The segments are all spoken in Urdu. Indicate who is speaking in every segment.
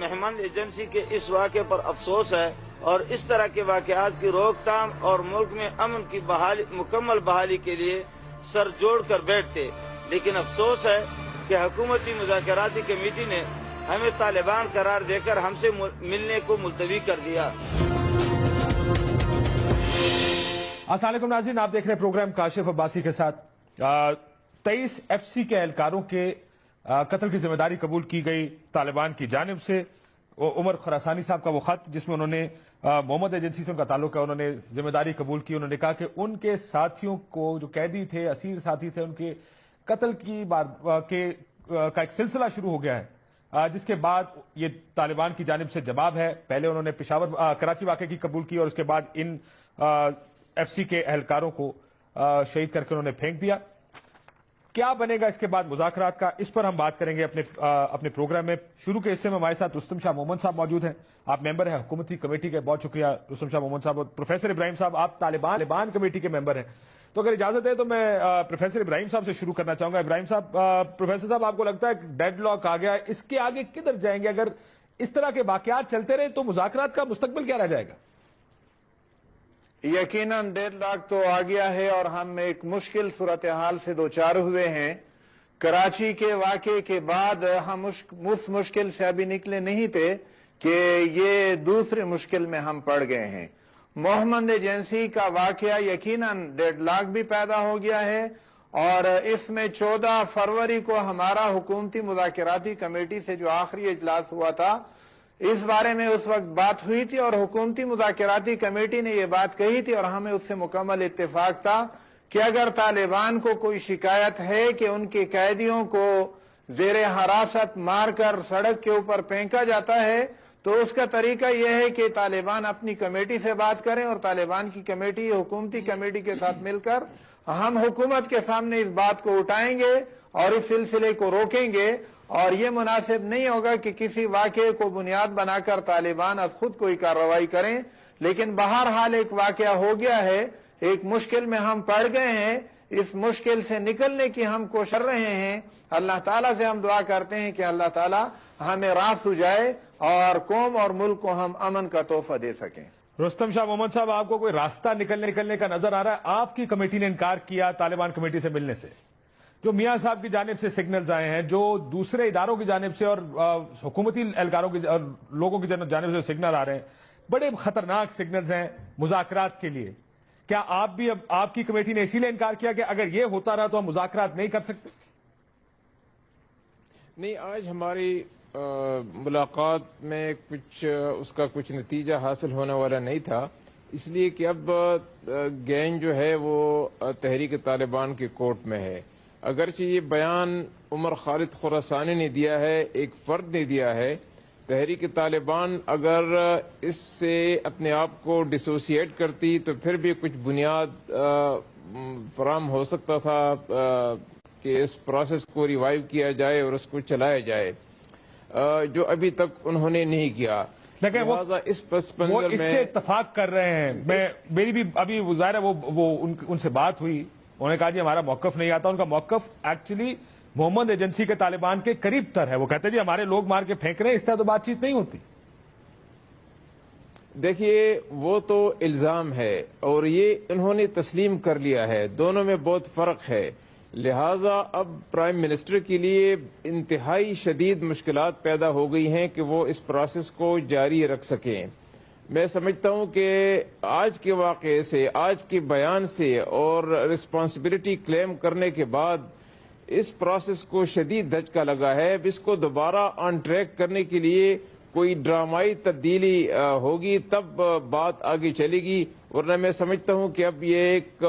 Speaker 1: مہمان ایجنسی کے اس واقعے پر افسوس ہے اور اس طرح کے واقعات کی روک تھام اور ملک میں امن کی مکمل بحالی کے لیے سر جوڑ کر بیٹھتے، لیکن افسوس ہے کہ حکومتی مذاکراتی کمیٹی نے ہمیں طالبان قرار دے کر ہم سے ملنے کو ملتوی کر دیا۔
Speaker 2: السلام علیکم ناظرین، آپ دیکھ رہے ہیں پروگرام کاشف عباسی کے ساتھ۔ 23 ایف سی کے اہلکاروں کے قتل کی ذمہ داری قبول کی گئی طالبان کی جانب سے۔ عمر خراسانی صاحب کا وہ خط جس میں انہوں نے محمد ایجنسی سے ان کا تعلق ہے، انہوں نے ذمہ داری قبول کی۔ انہوں نے کہا کہ ان کے ساتھیوں کو، جو قیدی تھے، اسیر ساتھی تھے، ان کے قتل کا ایک سلسلہ شروع ہو گیا ہے، جس کے بعد یہ طالبان کی جانب سے جواب ہے۔ پہلے انہوں نے کراچی واقعے کی قبول کی اور اس کے بعد ان ایف سی کے اہلکاروں کو شہید کر کے انہوں نے پھینک دیا۔ کیا بنے گا اس کے بعد مذاکرات کا، اس پر ہم بات کریں گے اپنے پروگرام میں۔ شروع کے حصے میں ہمارے ساتھ رستم شاہ محمد صاحب موجود ہیں، آپ ممبر ہیں حکومتی کمیٹی کے۔ بہت شکریہ رستم شاہ محمد صاحب۔ اور پروفیسر ابراہیم صاحب، آپ طالبان کمیٹی کے ممبر ہیں۔ تو اگر اجازت ہے تو میں پروفیسر ابراہیم صاحب سے شروع کرنا چاہوں گا۔ ابراہیم صاحب، پروفیسر صاحب، آپ کو لگتا ہے ڈیڈ لاک آ گیا ہے، اس کے آگے کدھر جائیں گے؟ اگر اس طرح کے واقعات چلتے رہے تو مذاکرات کا مستقبل کیا رہ جائے گا؟
Speaker 3: یقیناً ڈیڈ لاک تو آ گیا ہے اور ہم ایک مشکل صورتحال سے دوچار ہوئے ہیں۔ کراچی کے واقعے کے بعد ہم اس مشکل سے ابھی نکلے نہیں تھے کہ یہ دوسرے مشکل میں ہم پڑ گئے ہیں۔ محمد ایجنسی کا واقعہ یقیناً ڈیڈ لاک بھی پیدا ہو گیا ہے، اور اس میں 14 فروری کو ہمارا حکومتی مذاکراتی کمیٹی سے جو آخری اجلاس ہوا تھا، اس بارے میں اس وقت بات ہوئی تھی اور حکومتی مذاکراتی کمیٹی نے یہ بات کہی تھی اور ہمیں اس سے مکمل اتفاق تھا کہ اگر طالبان کو کوئی شکایت ہے کہ ان کے قیدیوں کو زیر حراست مار کر سڑک کے اوپر پھینکا جاتا ہے تو اس کا طریقہ یہ ہے کہ طالبان اپنی کمیٹی سے بات کریں، اور طالبان کی کمیٹی حکومتی کمیٹی کے ساتھ مل کر ہم حکومت کے سامنے اس بات کو اٹھائیں گے اور اس سلسلے کو روکیں گے۔ اور یہ مناسب نہیں ہوگا کہ کسی واقعے کو بنیاد بنا کر طالبان از خود کوئی کارروائی کریں، لیکن بہرحال ایک واقعہ ہو گیا ہے، ایک مشکل میں ہم پڑ گئے ہیں۔ اس مشکل سے نکلنے کی ہم کوشش کر رہے ہیں۔ اللہ تعالیٰ سے ہم دعا کرتے ہیں کہ اللہ تعالیٰ ہمیں راہ سجائے اور قوم اور ملک کو ہم امن کا تحفہ دے سکیں۔
Speaker 2: رستم شاہ محمد صاحب، آپ کو کوئی راستہ نکلنے کا نظر آ رہا ہے؟ آپ کی کمیٹی نے انکار کیا طالبان کمیٹی سے ملنے سے، جو میاں صاحب کی جانب سے سگنلز آئے ہیں، جو دوسرے اداروں کی جانب سے اور حکومتی اہلکاروں کی اور لوگوں کی جانب سے سگنل آ رہے ہیں، بڑے خطرناک سگنلز ہیں مذاکرات کے لیے۔ کیا آپ کی کمیٹی نے اسی لیے انکار کیا کہ اگر یہ ہوتا رہا تو ہم مذاکرات نہیں کر سکتے؟
Speaker 4: نہیں، آج ہماری ملاقات میں اس کا کچھ نتیجہ حاصل ہونے والا نہیں تھا، اس لیے کہ اب گینگ جو ہے وہ تحریک طالبان کے کورٹ میں ہے۔ اگرچہ یہ بیان عمر خالد خراسانی نے دیا ہے، ایک فرد نے دیا ہے، تحریک طالبان اگر اس سے اپنے آپ کو ڈسوسیٹ کرتی تو پھر بھی کچھ بنیاد فراہم ہو سکتا تھا کہ اس پروسیس کو ریوائیو کیا جائے اور اس کو چلایا جائے، جو ابھی تک انہوں نے نہیں کیا۔
Speaker 2: لیکن وہ اس سے اتفاق کر رہے ہیں۔ میری بھی ابھی ظاہر ہے وہ ان سے بات ہوئی، انہوں نے کہا جی ہمارا موقف نہیں آتا۔ ان کا موقف ایکچولی محمد ایجنسی کے طالبان کے قریب تر ہے۔ وہ کہتے ہیں جی ہمارے لوگ مار کے پھینک رہے ہیں، اس طرح تو بات چیت نہیں ہوتی۔
Speaker 4: دیکھیے، وہ تو الزام ہے اور یہ انہوں نے تسلیم کر لیا ہے، دونوں میں بہت فرق ہے۔ لہٰذا اب پرائم منسٹر کے لیے انتہائی شدید مشکلات پیدا ہو گئی ہیں کہ وہ اس پروسیس کو جاری رکھ سکیں۔ میں سمجھتا ہوں کہ آج کے واقعے سے، آج کے بیان سے اور رسپانسبلٹی کلیم کرنے کے بعد اس پروسیس کو شدید دھچکا لگا ہے۔ اب اس کو دوبارہ آن ٹریک کرنے کے لیے کوئی ڈرامائی تبدیلی ہوگی تب بات آگے چلے گی، ورنہ میں سمجھتا ہوں کہ اب یہ ایک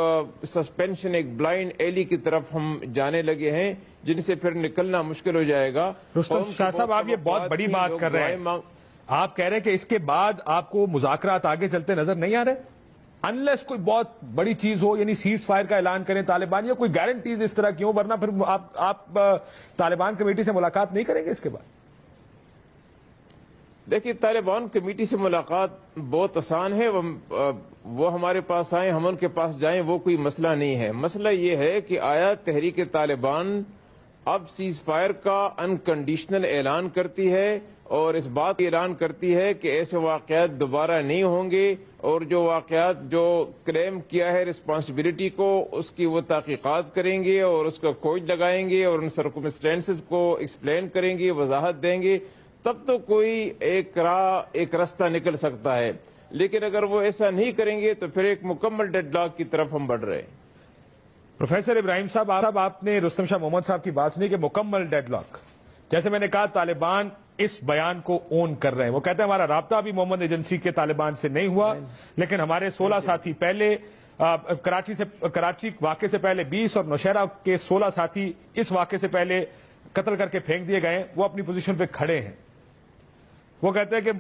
Speaker 4: سسپینشن، ایک بلائنڈ ایلی کی طرف ہم جانے لگے ہیں جن سے پھر نکلنا مشکل ہو جائے گا۔
Speaker 2: رستم شاہ صاحب، آپ یہ بہت بڑی بات کر رہے ہیں، آپ کہہ رہے ہیں کہ اس کے بعد آپ کو مذاکرات آگے چلتے نظر نہیں آ رہے انلیس کوئی بہت بڑی چیز ہو، یعنی سیز فائر کا اعلان کریں طالبان، یا کوئی گارنٹیز اس طرح کی ہوں، ورنہ پھر آپ طالبان کمیٹی سے ملاقات نہیں کریں گے اس کے بعد؟
Speaker 4: دیکھیے، طالبان کمیٹی سے ملاقات بہت آسان ہے، وہ ہمارے پاس آئیں، ہم ان کے پاس جائیں، وہ کوئی مسئلہ نہیں ہے۔ مسئلہ یہ ہے کہ آیا تحریک طالبان اب سیز فائر کا انکنڈیشنل اعلان کرتی ہے اور اس بات کا اعلان کرتی ہے کہ ایسے واقعات دوبارہ نہیں ہوں گے، اور جو واقعات جو کلیم کیا ہے رسپانسبلٹی کو، اس کی وہ تحقیقات کریں گے اور اس کا کھوج لگائیں گے اور ان سرکمسٹینسز کو ایکسپلین کریں گے، وضاحت دیں گے، تب تو کوئی ایک راستہ نکل سکتا ہے۔ لیکن اگر وہ ایسا نہیں کریں گے تو پھر ایک مکمل ڈیڈ لاک کی طرف ہم بڑھ رہے ہیں۔
Speaker 2: پروفیسر ابراہیم صاحب، آپ نے رستم شاہ محمد صاحب کی بات سنی کہ مکمل ڈیڈ لاک، جیسے میں نے کہا طالبان اس بیان کو اون کر رہے ہیں، وہ کہتے ہیں ہمارا رابطہ بھی محمد ایجنسی کے طالبان سے نہیں ہوا، لیکن ہمارے 16 ساتھی پہلے کراچی واقعے سے پہلے 20 اور نوشہرہ کے 16 ساتھی اس واقعے سے پہلے قتل کر کے پھینک دیے گئے ہیں، وہ اپنی پوزیشن پہ کھڑے ہیں۔ وہ کہتے ہیں کہ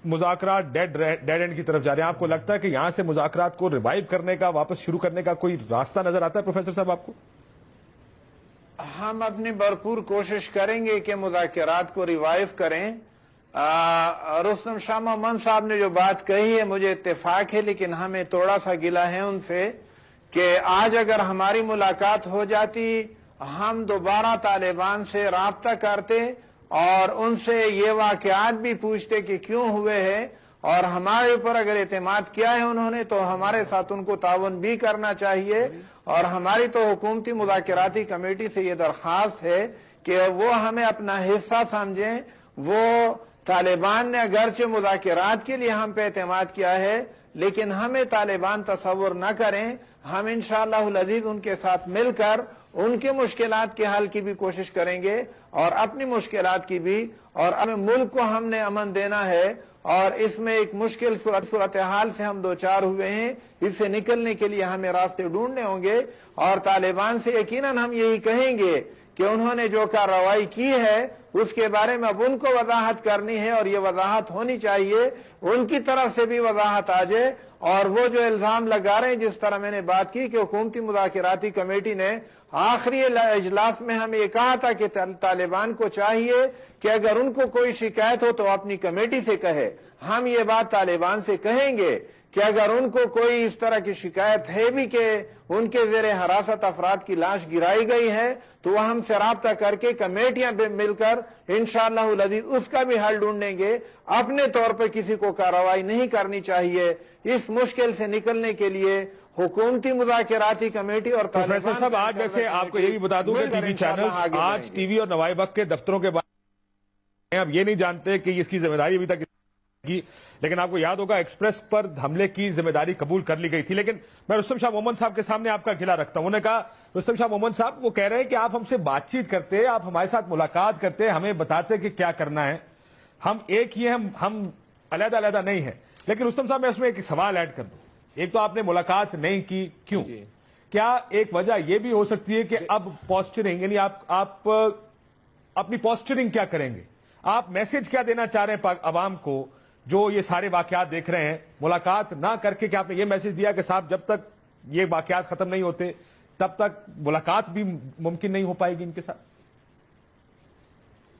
Speaker 2: مذاکرات ڈیڈ اینڈ کی طرف جا رہے ہیں۔ آپ کو لگتا ہے کہ یہاں سے مذاکرات کو ریوائیو کرنے کا، واپس شروع کرنے کا کوئی راستہ نظر آتا ہے پروفیسر صاحب آپ کو؟
Speaker 3: ہم اپنی بھرپور کوشش کریں گے کہ مذاکرات کو ریوائیو کریں۔ رستم شاہ محمد صاحب نے جو بات کہی ہے مجھے اتفاق ہے، لیکن ہمیں تھوڑا سا گلہ ہے ان سے کہ آج اگر ہماری ملاقات ہو جاتی، ہم دوبارہ طالبان سے رابطہ کرتے اور ان سے یہ واقعات بھی پوچھتے کہ کیوں ہوئے ہیں، اور ہمارے اوپر اگر اعتماد کیا ہے انہوں نے تو ہمارے ساتھ ان کو تعاون بھی کرنا چاہیے۔ اور ہماری تو حکومتی مذاکراتی کمیٹی سے یہ درخواست ہے کہ وہ ہمیں اپنا حصہ سمجھیں۔ وہ طالبان نے اگرچہ مذاکرات کے لیے ہم پہ اعتماد کیا ہے، لیکن ہمیں طالبان تصور نہ کریں۔ ہم انشاءاللہ العزیز ان کے ساتھ مل کر ان کے مشکلات کے حل کی بھی کوشش کریں گے اور اپنی مشکلات کی بھی، اور اپنے ملک کو ہم نے امن دینا ہے، اور اس میں ایک مشکل صورتحال سے ہم دوچار ہوئے ہیں، اس سے نکلنے کے لیے ہمیں راستے ڈھونڈنے ہوں گے۔ اور طالبان سے یقیناً ہم یہی کہیں گے کہ انہوں نے جو کارروائی کی ہے اس کے بارے میں اب ان کو وضاحت کرنی ہے، اور یہ وضاحت ہونی چاہیے، ان کی طرف سے بھی وضاحت آ جائے۔ اور وہ جو الزام لگا رہے ہیں، جس طرح میں نے بات کی کہ حکومتی مذاکراتی کمیٹی نے آخری اجلاس میں ہمیں یہ کہا تھا کہ طالبان کو چاہیے کہ اگر ان کو کوئی شکایت ہو تو اپنی کمیٹی سے کہے۔ ہم یہ بات طالبان سے کہیں گے کہ اگر ان کو کوئی اس طرح کی شکایت ہے بھی کہ ان کے زیر حراست افراد کی لاش گرائی گئی ہے، تو وہ ہم سے رابطہ کر کے کمیٹیاں مل کر انشاءاللہ العزیز اس کا بھی حل ڈھونڈیں گے۔ اپنے طور پر کسی کو کارروائی نہیں کرنی چاہیے۔ اس مشکل سے نکلنے کے لیے حکومتی مذاکراتی کمیٹی اور
Speaker 2: پروفیسر صاحب، آج ویسے آپ کو یہ بھی بتا دوں کہ ٹی وی چینلز آج ٹی وی اور نوائب وقت کے دفتروں کے بارے میں اب یہ نہیں جانتے کہ اس کی ذمہ داری ابھی تک کی، لیکن آپ کو یاد ہوگا ایکسپریس پر حملے کی ذمہ داری قبول کر لی گئی تھی۔ لیکن میں رستم شاہ محمد صاحب کے سامنے آپ کا گلہ رکھتا ہوں۔ انہوں نے کہا، رستم شاہ محمد صاحب وہ کہہ رہے ہیں کہ آپ ہم سے بات چیت کرتے، آپ ہمارے ساتھ ملاقات کرتے، ہمیں بتاتے کہ کیا کرنا ہے، ہم ایک ہی ہیں، ہم علیحدہ علیحدہ نہیں ہیں۔ لیکن رستم صاحب میں اس میں ایک سوال ایڈ کر دوں، ایک تو آپ نے ملاقات نہیں کی، کیوں؟ کیا ایک وجہ یہ بھی ہو سکتی ہے کہ اب پوسچرنگ، یعنی آپ اپنی پوسچرنگ کیا کریں گے، آپ میسج کیا دینا چاہ رہے ہیں عوام کو جو یہ سارے واقعات دیکھ رہے ہیں؟ ملاقات نہ کر کے کیا آپ نے یہ میسج دیا کہ صاحب جب تک یہ واقعات ختم نہیں ہوتے تب تک ملاقات بھی ممکن نہیں ہو پائے گی ان کے ساتھ؟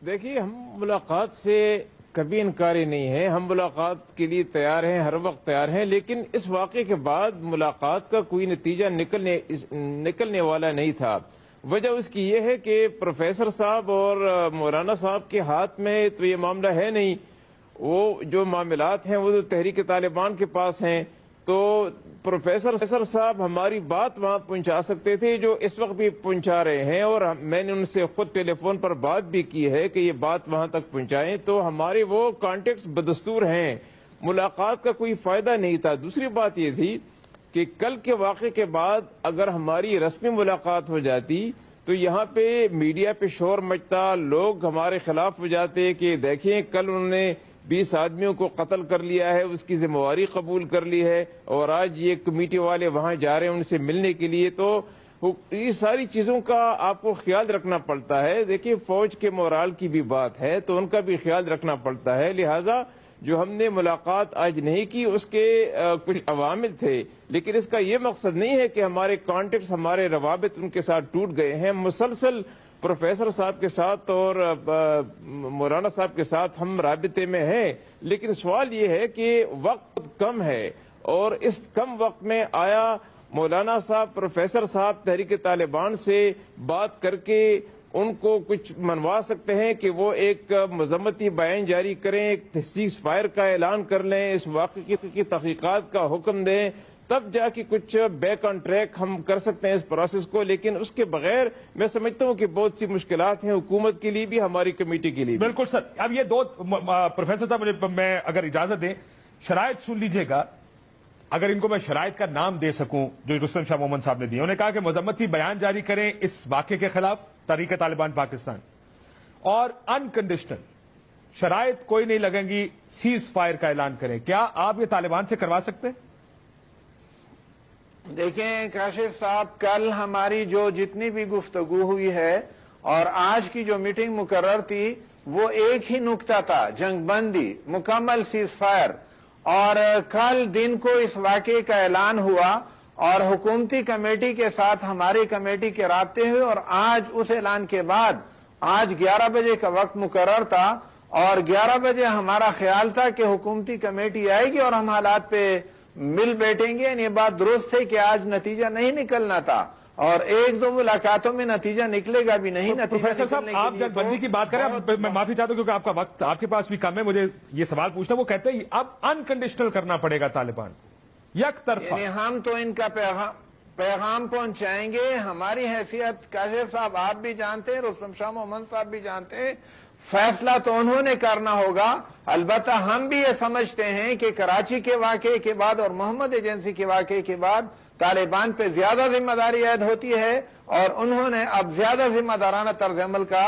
Speaker 4: دیکھیے، ہم ملاقات سے کبھی انکاری نہیں ہے، ہم ملاقات کے لیے تیار ہیں، ہر وقت تیار ہیں، لیکن اس واقعے کے بعد ملاقات کا کوئی نتیجہ نکلنے والا نہیں تھا۔ وجہ اس کی یہ ہے کہ پروفیسر صاحب اور مولانا صاحب کے ہاتھ میں تو یہ معاملہ ہے نہیں، وہ جو معاملات ہیں وہ تو تحریک طالبان کے پاس ہیں۔ تو پروفیسر صاحب ہماری بات وہاں پہنچا سکتے تھے، جو اس وقت بھی پہنچا رہے ہیں، اور میں نے ان سے خود ٹیلی فون پر بات بھی کی ہے کہ یہ بات وہاں تک پہنچائیں۔ تو ہمارے وہ کانٹیکٹس بدستور ہیں، ملاقات کا کوئی فائدہ نہیں تھا۔ دوسری بات یہ تھی کہ کل کے واقعے کے بعد اگر ہماری رسمی ملاقات ہو جاتی تو یہاں پہ میڈیا پہ شور مچتا، لوگ ہمارے خلاف ہو جاتے کہ دیکھیں کل انہوں نے 20 آدمیوں کو قتل کر لیا ہے، اس کی ذمہ داری قبول کر لی ہے، اور آج یہ کمیٹی والے وہاں جا رہے ہیں ان سے ملنے کے لیے۔ تو یہ ساری چیزوں کا آپ کو خیال رکھنا پڑتا ہے۔ دیکھیے، فوج کے مورال کی بھی بات ہے تو ان کا بھی خیال رکھنا پڑتا ہے، لہٰذا جو ہم نے ملاقات آج نہیں کی اس کے کچھ عوامل تھے، لیکن اس کا یہ مقصد نہیں ہے کہ ہمارے کانٹیکٹس، ہمارے روابط ان کے ساتھ ٹوٹ گئے ہیں۔ مسلسل پروفیسر صاحب کے ساتھ اور مولانا صاحب کے ساتھ ہم رابطے میں ہیں، لیکن سوال یہ ہے کہ وقت کم ہے، اور اس کم وقت میں آیا مولانا صاحب، پروفیسر صاحب تحریک طالبان سے بات کر کے ان کو کچھ منوا سکتے ہیں کہ وہ ایک مذمتی بیان جاری کریں، ایک سیز فائر کا اعلان کر لیں، اس واقعے کی تحقیقات کا حکم دیں، تب جا کے کچھ بیک آن ٹریک ہم کر سکتے ہیں اس پروسیس کو. لیکن اس کے بغیر میں سمجھتا ہوں کہ بہت سی مشکلات ہیں حکومت کے لیے بھی، ہماری کمیٹی کے لیے بھی.
Speaker 2: بالکل سر. اب یہ دو پروفیسر صاحب مجھے میں اگر اجازت دیں شرائط سن لیجئے گا، اگر ان کو میں شرائط کا نام دے سکوں جو رستم شاہ مومن صاحب نے دی. انہوں نے کہا کہ مذمتی بیان جاری کریں اس واقعے کے خلاف تحریک طالبان پاکستان، اور انکنڈیشنل شرائط کوئی نہیں لگیں گی، سیز فائر کا اعلان کریں. کیا آپ یہ طالبان سے کروا سکتے ہیں؟
Speaker 3: دیکھیں کاشف صاحب، کل ہماری جو جتنی بھی گفتگو ہوئی ہے اور آج کی جو میٹنگ مقرر تھی وہ ایک ہی نکتہ تھا، جنگ بندی، مکمل سیز فائر. اور کل دن کو اس واقعے کا اعلان ہوا اور حکومتی کمیٹی کے ساتھ ہماری کمیٹی کے رابطے ہوئے، اور آج اس اعلان کے بعد آج 11 بجے کا وقت مقرر تھا، اور 11 بجے ہمارا خیال تھا کہ حکومتی کمیٹی آئے گی اور ہم حالات پہ مل بیٹھیں گے. یہ بات درست ہے کہ آج نتیجہ نہیں نکلنا تھا، اور ایک دو ملاقاتوں میں نتیجہ نکلے گا بھی نہیں.
Speaker 2: پروفیسر صاحب آپ جنگ بندی کی بات کریں، میں معافی چاہتا ہوں کیونکہ آپ کا وقت آپ کے پاس بھی کم ہے، مجھے یہ سوال پوچھنا. وہ کہتے ہیں اب انکنڈیشنل کرنا پڑے گا طالبان، یک طرفہ.
Speaker 3: ہم تو ان کا پیغام پہنچائیں گے. ہماری حیثیت کاشف صاحب آپ بھی جانتے ہیں، رستم شاہ مومن صاحب بھی جانتے ہیں، فیصلہ تو انہوں نے کرنا ہوگا. البتہ ہم بھی یہ سمجھتے ہیں کہ کراچی کے واقعے کے بعد اور محمد ایجنسی کے واقعے کے بعد طالبان پہ زیادہ ذمہ داری عائد ہوتی ہے، اور انہوں نے اب زیادہ ذمہ دارانہ طرز عمل کا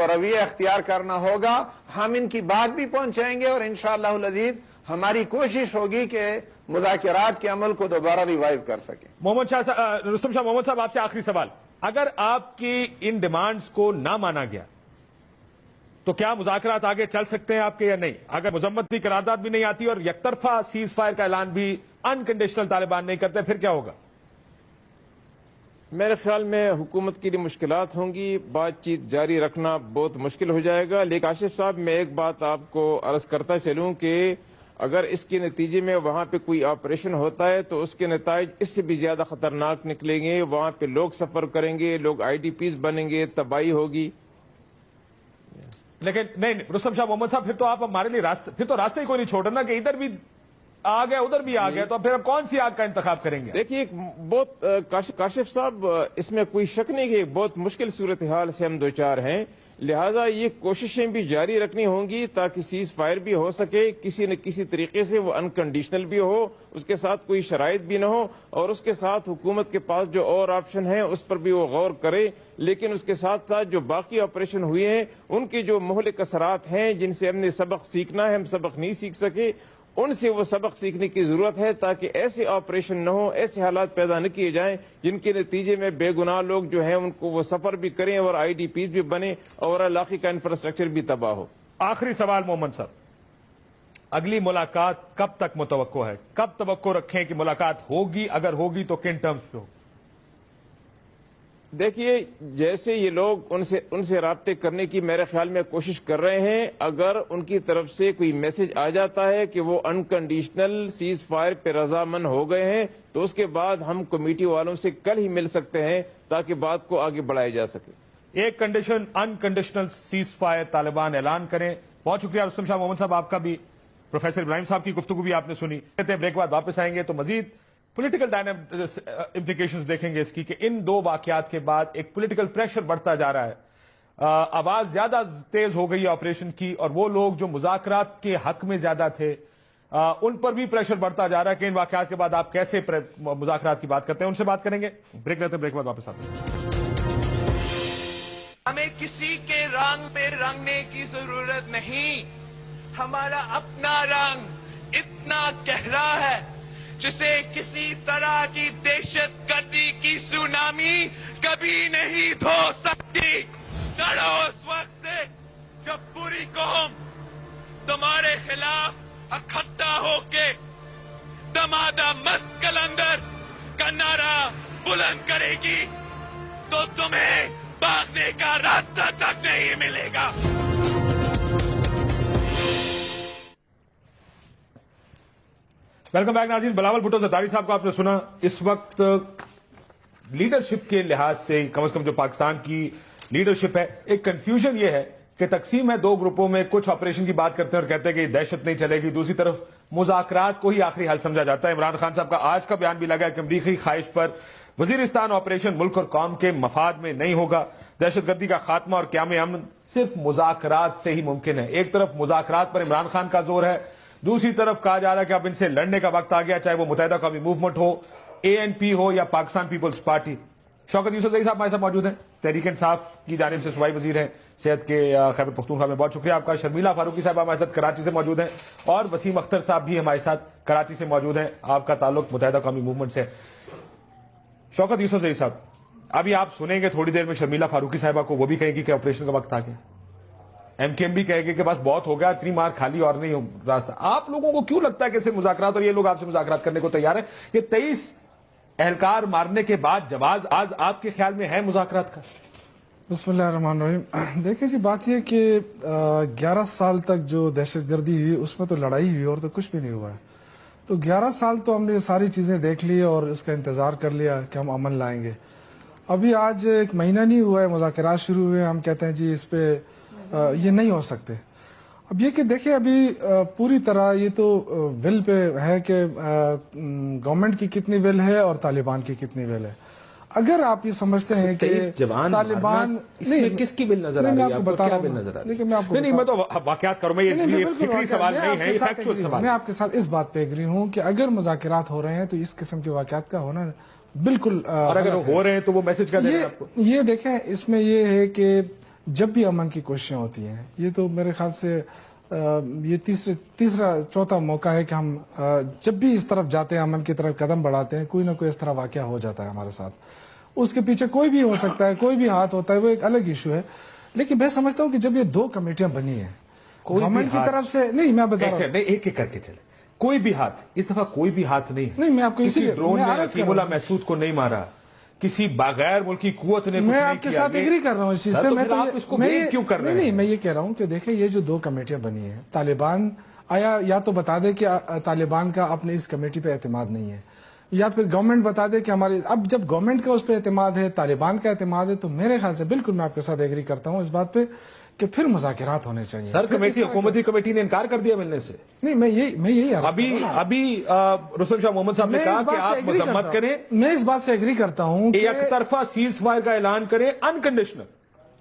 Speaker 3: رویہ اختیار کرنا ہوگا. ہم ان کی بات بھی پہنچائیں گے، اور انشاءاللہ العزیز ہماری کوشش ہوگی کہ مذاکرات کے عمل کو دوبارہ ریوائیو کر سکیں.
Speaker 2: رستم شاہ محمد صاحب آپ سے آخری سوال، اگر آپ کی ان ڈیمانڈز کو نہ مانا گیا تو کیا مذاکرات آگے چل سکتے ہیں آپ کے یا نہیں؟ اگر مذمتی قرارداد بھی نہیں آتی اور یک طرفہ سیز فائر کا اعلان بھی انکنڈیشنل طالبان نہیں کرتے، پھر کیا ہوگا؟
Speaker 4: میرے خیال میں حکومت کے لیے مشکلات ہوں گی، بات چیت جاری رکھنا بہت مشکل ہو جائے گا. لیکن کاشف صاحب میں ایک بات آپ کو عرض کرتا چلوں کہ اگر اس کے نتیجے میں وہاں پہ کوئی آپریشن ہوتا ہے تو اس کے نتائج اس سے بھی زیادہ خطرناک نکلیں گے. وہاں پہ لوگ سفر کریں گے، لوگ IDPs بنیں گے، تباہی ہوگی.
Speaker 2: لیکن نہیں رستم شاہ محمد صاحب، پھر تو آپ ہمارے لیے پھر تو راستے ہی کوئی نہیں چھوڑ رہا نا، کہ ادھر بھی آ گیا ادھر بھی آ گیا، تو پھر ہم کون سی آگ کا انتخاب کریں گے؟
Speaker 4: دیکھیے بہت کاشف صاحب اس میں کوئی شک نہیں کہ بہت مشکل صورتحال سے ہم دوچار ہیں، لہٰذا یہ کوششیں بھی جاری رکھنی ہوں گی تاکہ سیز فائر بھی ہو سکے کسی نہ کسی طریقے سے، وہ انکنڈیشنل بھی ہو، اس کے ساتھ کوئی شرائط بھی نہ ہو، اور اس کے ساتھ حکومت کے پاس جو اور آپشن ہیں اس پر بھی وہ غور کرے. لیکن اس کے ساتھ ساتھ جو باقی آپریشن ہوئے ہیں ان کے جو مہلک اثرات ہیں جن سے ہم نے سبق سیکھنا ہے، ہم سبق نہیں سیکھ سکے، ان سے وہ سبق سیکھنے کی ضرورت ہے تاکہ ایسے آپریشن نہ ہو، ایسے حالات پیدا نہ کیے جائیں جن کے نتیجے میں بے گناہ لوگ جو ہیں ان کو وہ سفر بھی کریں اور IDPs بھی بنے اور علاقے کا انفراسٹرکچر بھی تباہ ہو.
Speaker 2: آخری سوال محمد صاحب، اگلی ملاقات کب تک متوقع ہے؟ کب توقع رکھیں کہ ملاقات ہوگی؟ اگر ہوگی تو کن ٹرمز پہ ہوگی؟
Speaker 4: دیکھیے جیسے یہ لوگ ان سے رابطے کرنے کی میرے خیال میں کوشش کر رہے ہیں، اگر ان کی طرف سے کوئی میسج آ جاتا ہے کہ وہ انکنڈیشنل سیز فائر پہ رضامند ہو گئے ہیں تو اس کے بعد ہم کمیٹی والوں سے کل ہی مل سکتے ہیں تاکہ بات کو آگے بڑھایا جا سکے.
Speaker 2: ایک condition unconditional cease fire Taliban اعلان کریں. بہت شکریہ رستم شاہ محمد صاحب، آپ کا بھی. پروفیسر ابراہیم صاحب کی گفتگو بھی آپ نے سنی. کہتے ہیں بریک بعد واپس آئیں گے تو مزید پولیٹیکل امپلیکیشنز دیکھیں گے اس کی، کہ ان دو واقعات کے بعد ایک پولیٹیکل پریشر بڑھتا جا رہا ہے، آواز زیادہ تیز ہو گئی ہے آپریشن کی، اور وہ لوگ جو مذاکرات کے حق میں زیادہ تھے ان پر بھی پریشر بڑھتا جا رہا ہے کہ ان واقعات کے بعد آپ کیسے مذاکرات کی بات کرتے ہیں. ان سے بات کریں گے. بریک لیتے ہیں، بریک بعد واپس آتے ہیں.
Speaker 5: ہمیں کسی کے رنگ پہ رنگنے کی ضرورت نہیں. ہمارا اپنا رنگ اتنا گہرا ہے جسے کسی طرح کی دہشت گردی کی سونامی کبھی نہیں دھو سکتی. ڈرو اس وقت سے جب پوری قوم تمہارے خلاف اکٹھا ہو کے دمادہ مست کلندر کا نعرہ بلند کرے گی تو تمہیں بھاگنے کا راستہ تک نہیں ملے گا.
Speaker 2: ویلکم بیک ناظرین. بلاول بھٹو زرداری صاحب کو آپ نے سنا. اس وقت لیڈرشپ کے لحاظ سے کم از کم جو پاکستان کی لیڈرشپ ہے. ایک کنفیوژن یہ ہے کہ تقسیم ہے دو گروپوں میں, کچھ آپریشن کی بات کرتے ہیں اور کہتے ہیں کہ دہشت نہیں چلے گی, دوسری طرف مذاکرات کو ہی آخری حل سمجھا جاتا ہے. عمران خان صاحب کا آج کا بیان بھی لگا ہے کہ امریکی خواہش پر وزیرستان آپریشن ملک اور قوم کے مفاد میں نہیں ہوگا. دہشت گردی کا خاتمہ اور قیام امن صرف مذاکرات سے ہی ممکن ہے. ایک طرف مذاکرات پر عمران خان کا زور ہے, دوسری طرف کہا جا رہا ہے کہ اب ان سے لڑنے کا وقت آ گیا, چاہے وہ متحدہ قومی موومنٹ ہو, ANP ہو یا پاکستان پیپلز پارٹی. شوکت یوسفزئی صاحب ہمارے ساتھ موجود ہیں, تحریک انصاف کی جانب سے صوبائی وزیر ہیں صحت کے خیبر پختونخوا میں. بہت شکریہ آپ کا. شرمیلا فاروقی صاحب ہمارے ساتھ کراچی سے موجود ہیں, اور وسیم اختر صاحب بھی ہمارے ساتھ کراچی سے موجود ہیں. آپ کا تعلق متحدہ قومی موومنٹ سے. شوکت یوسفزئی صاحب, ابھی آپ سنیں گے تھوڑی دیر میں شرمیلا فاروقی صاحبہ کو, وہ بھی کہیں گی کہ آپریشن کا وقت آ گیا. MKM بھی کہے گی کہ بس بہت ہو گیا, اتنی مار کھالی اور نہیں راستہ. آپ لوگوں کو کیوں لگتا ہے کہ صرف مذاکرات, اور یہ لوگ آپ سے مذاکرات کرنے کو تیار ہیں, کہ 23 اہلکار مارنے کے بعد جواز آج آپ کے خیال میں ہے مذاکرات کا؟
Speaker 6: بسم اللہ الرحمن الرحیم. دیکھیں جی, بات یہ کہ 11 سال تک جو دہشت گردی ہوئی اس میں تو لڑائی ہوئی اور تو کچھ بھی نہیں ہوا ہے. تو 11 سال تو ہم نے ساری چیزیں دیکھ لی اور اس کا انتظار کر لیا کہ ہم امن لائیں گے. ابھی آج 1 مہینہ نہیں ہوا ہے, مذاکرات شروع ہوئے, ہم کہتے ہیں جی اس پہ یہ نہیں ہو سکتے. اب یہ کہ دیکھیں ابھی پوری طرح یہ تو ول پہ ہے کہ گورنمنٹ کی کتنی ول ہے اور طالبان کی کتنی ول ہے. اگر آپ یہ سمجھتے ہیں کہ طالبان
Speaker 2: کس کی بل نظر آ رہی ہے, آپ کو کیا بل نظر آ رہی ہے؟ نہیں, میں تو واقعات کروں, میں یہ فکری سوال نہیں ہے, یہ فیکچوئل سوال.
Speaker 6: میں آپ کے ساتھ اس بات پہ ایگری ہوں کہ اگر مذاکرات ہو رہے ہیں تو اس قسم کے واقعات کا ہونا بالکل, اور
Speaker 2: اگر ہو رہے ہیں تو وہ میسج کیا دے رہے ہیں آپ کو؟
Speaker 6: یہ دیکھیں, اس میں یہ ہے کہ جب بھی امن کی کوششیں ہوتی ہیں, یہ تو میرے خیال سے یہ تیسرا چوتھا موقع ہے کہ ہم جب بھی اس طرف جاتے ہیں, امن کی طرف قدم بڑھاتے ہیں, کوئی نہ کوئی اس طرح واقعہ ہو جاتا ہے ہمارے ساتھ. اس کے پیچھے کوئی بھی ہو سکتا ہے, کوئی بھی ہاتھ ہوتا ہے, وہ ایک الگ ایشو ہے. لیکن میں سمجھتا ہوں کہ جب یہ 2 کمیٹیاں بنی ہیں گورنمنٹ کی طرف سے, نہیں میں بتا رہا ہوں,
Speaker 2: ایک ایک کر کے چلے, کوئی بھی ہاتھ, اس دفعہ کوئی بھی ہاتھ نہیں ہے.
Speaker 6: نہیں, میں آپ کو
Speaker 2: کسی ڈرون نے عقیم اللہ محسود کو نہیں مارا, کسی بغیر ملکی قوت نے,
Speaker 6: میں آپ کے ساتھ ایگری کر رہا ہوں اس چیز پہ. میں تو
Speaker 2: کیوں کر رہے ہیں؟
Speaker 6: نہیں, میں یہ کہہ رہا ہوں کہ دیکھیں یہ جو 2 کمیٹیاں بنی ہیں, طالبان آیا یا تو بتا دے کہ طالبان کا اپنے اس کمیٹی پہ اعتماد نہیں ہے, یا پھر گورنمنٹ بتا دے کہ ہماری, اب جب گورنمنٹ کا اس پہ اعتماد ہے, طالبان کا اعتماد ہے, تو میرے خیال سے بالکل میں آپ کے ساتھ ایگری کرتا ہوں اس بات پہ کہ پھر مذاکرات ہونے چاہیے.
Speaker 2: سر کمیٹی, حکومتی کمیٹی نے انکار کر دیا ملنے سے.
Speaker 6: نہیں, میں یہی
Speaker 2: ابھی رستم شاہ محمد صاحب نے کہا کہ آپ مذمت کریں,
Speaker 6: میں اس بات سے ایگری کرتا ہوں کہ
Speaker 2: ایک طرفہ سیز فائر کا اعلان کریں انکنڈیشنل,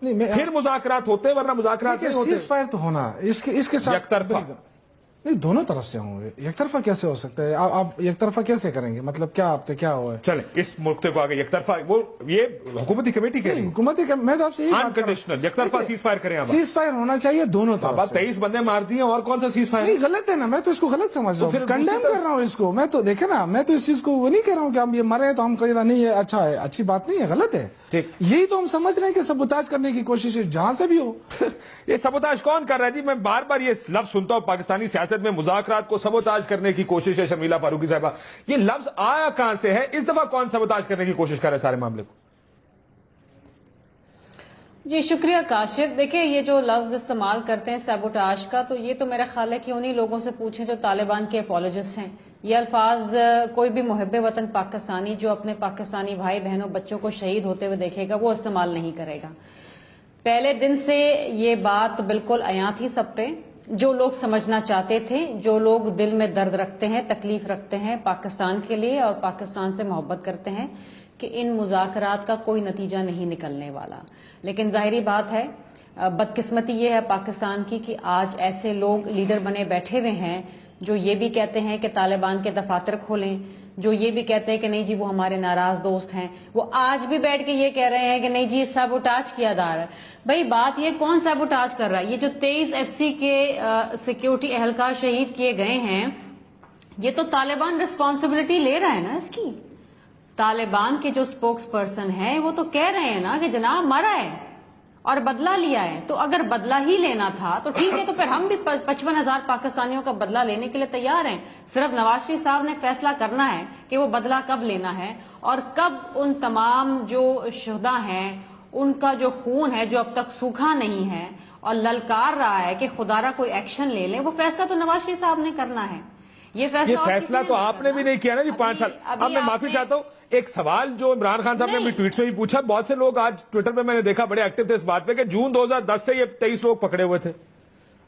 Speaker 6: نہیں
Speaker 2: پھر مذاکرات ہوتے, ورنہ مذاکرات نہیں ہوتے.
Speaker 6: سیز فائر تو ہونا اس کے ساتھ
Speaker 2: یک طرفہ
Speaker 6: نہیں, دونوں طرف سے ہوں گے. یک طرفہ کیسے ہو سکتا ہے؟ آپ یک طرفہ کیسے کریں گے؟ مطلب کیا آپ کا کیا ہوا ہے؟
Speaker 2: چلیں اس ملک کو آگے یک طرفہ, وہ یہ حکومتی کمیٹی کے
Speaker 6: حکومتی, میں تو آپ سے
Speaker 2: انکنڈیشنل یک طرفہ سیز فائر کریں.
Speaker 6: سیز فائر ہونا چاہیے دونوں طرف.
Speaker 2: 23 بندے مار دیے, اور کون سا سیز فائر؟
Speaker 6: نہیں, غلط ہے نا, میں تو اس کو غلط سمجھ رہا ہوں, کنڈیم کر رہا ہوں اس کو. میں تو دیکھیں نا, میں تو اس چیز کو وہ نہیں کہہ رہا ہوں کہ ہم یہ مرے تو ہم کہیں نہیں ہے اچھا ہے, اچھی بات نہیں ہے, غلط ہے. یہی تو ہم سمجھ رہے ہیں کہ سبوتاج کرنے کی کوشش ہے جہاں سے بھی ہو.
Speaker 2: یہ سبوتاج کون کر رہا ہے جی؟ میں بار بار یہ لفظ سنتا ہوں پاکستانی سیاست میں, مذاکرات کو سبوتاج کرنے کی کوشش ہے. شرمیلا فاروقی صاحبہ, یہ لفظ آیا کہاں سے ہے؟ اس دفعہ کون سبوتاج کرنے کی کوشش کر رہا ہے سارے معاملے کو؟
Speaker 7: جی شکریہ کاشف. دیکھیں یہ جو لفظ استعمال کرتے ہیں سیبوٹاج کا, تو یہ تو میرا خیال ہے کہ انہی لوگوں سے پوچھیں جو طالبان کے اپولوجسٹ ہیں. یہ الفاظ کوئی بھی محب وطن پاکستانی جو اپنے پاکستانی بھائی بہنوں بچوں کو شہید ہوتے ہوئے دیکھے گا وہ استعمال نہیں کرے گا. پہلے دن سے یہ بات بالکل عیاں تھی سب پہ. جو لوگ سمجھنا چاہتے تھے, جو لوگ دل میں درد رکھتے ہیں, تکلیف رکھتے ہیں پاکستان کے لیے اور پاکستان سے محبت کرتے ہیں, کہ ان مذاکرات کا کوئی نتیجہ نہیں نکلنے والا. لیکن ظاہری بات ہے, بدقسمتی یہ ہے پاکستان کی کہ آج ایسے لوگ لیڈر بنے بیٹھے ہوئے ہیں جو یہ بھی کہتے ہیں کہ طالبان کے دفاتر کھولیں, جو یہ بھی کہتے ہیں کہ نہیں جی وہ ہمارے ناراض دوست ہیں, وہ آج بھی بیٹھ کے یہ کہہ رہے ہیں کہ نہیں جی سیبوٹاج کیا جا رہا ہے. بھائی بات یہ کون سیبوٹاج کر رہا ہے؟ یہ جو 23 FC کے سیکیورٹی اہلکار شہید کیے گئے ہیں, یہ تو طالبان ریسپانسبلٹی لے رہا ہے نا اس کی. طالبان کے جو سپوکس پرسن ہیں وہ تو کہہ رہے ہیں نا کہ جناب مرا ہے اور بدلہ لیا ہے. تو اگر بدلہ ہی لینا تھا تو ٹھیک ہے, تو پھر ہم بھی 55,000 پاکستانیوں کا بدلہ لینے کے لیے تیار ہیں. صرف نواز شریف صاحب نے فیصلہ کرنا ہے کہ وہ بدلہ کب لینا ہے اور کب ان تمام جو شہداء ہیں ان کا جو خون ہے جو اب تک سوکھا نہیں ہے اور للکار رہا ہے کہ خدا را کوئی ایکشن لے لیں, وہ فیصلہ تو نواز شریف صاحب نے کرنا ہے. یہ
Speaker 2: فیصلہ تو آپ نے بھی نہیں کیا نا جی 5 سال. اب میں معافی چاہتا ہوں, ایک سوال جو عمران خان صاحب نے اپنی ٹویٹ میں بھی پوچھا, بہت سے لوگ آج ٹویٹر پہ میں نے دیکھا بڑے ایکٹیو تھے اس بات پہ کہ جون 2010 سے یہ 23 لوگ پکڑے ہوئے تھے.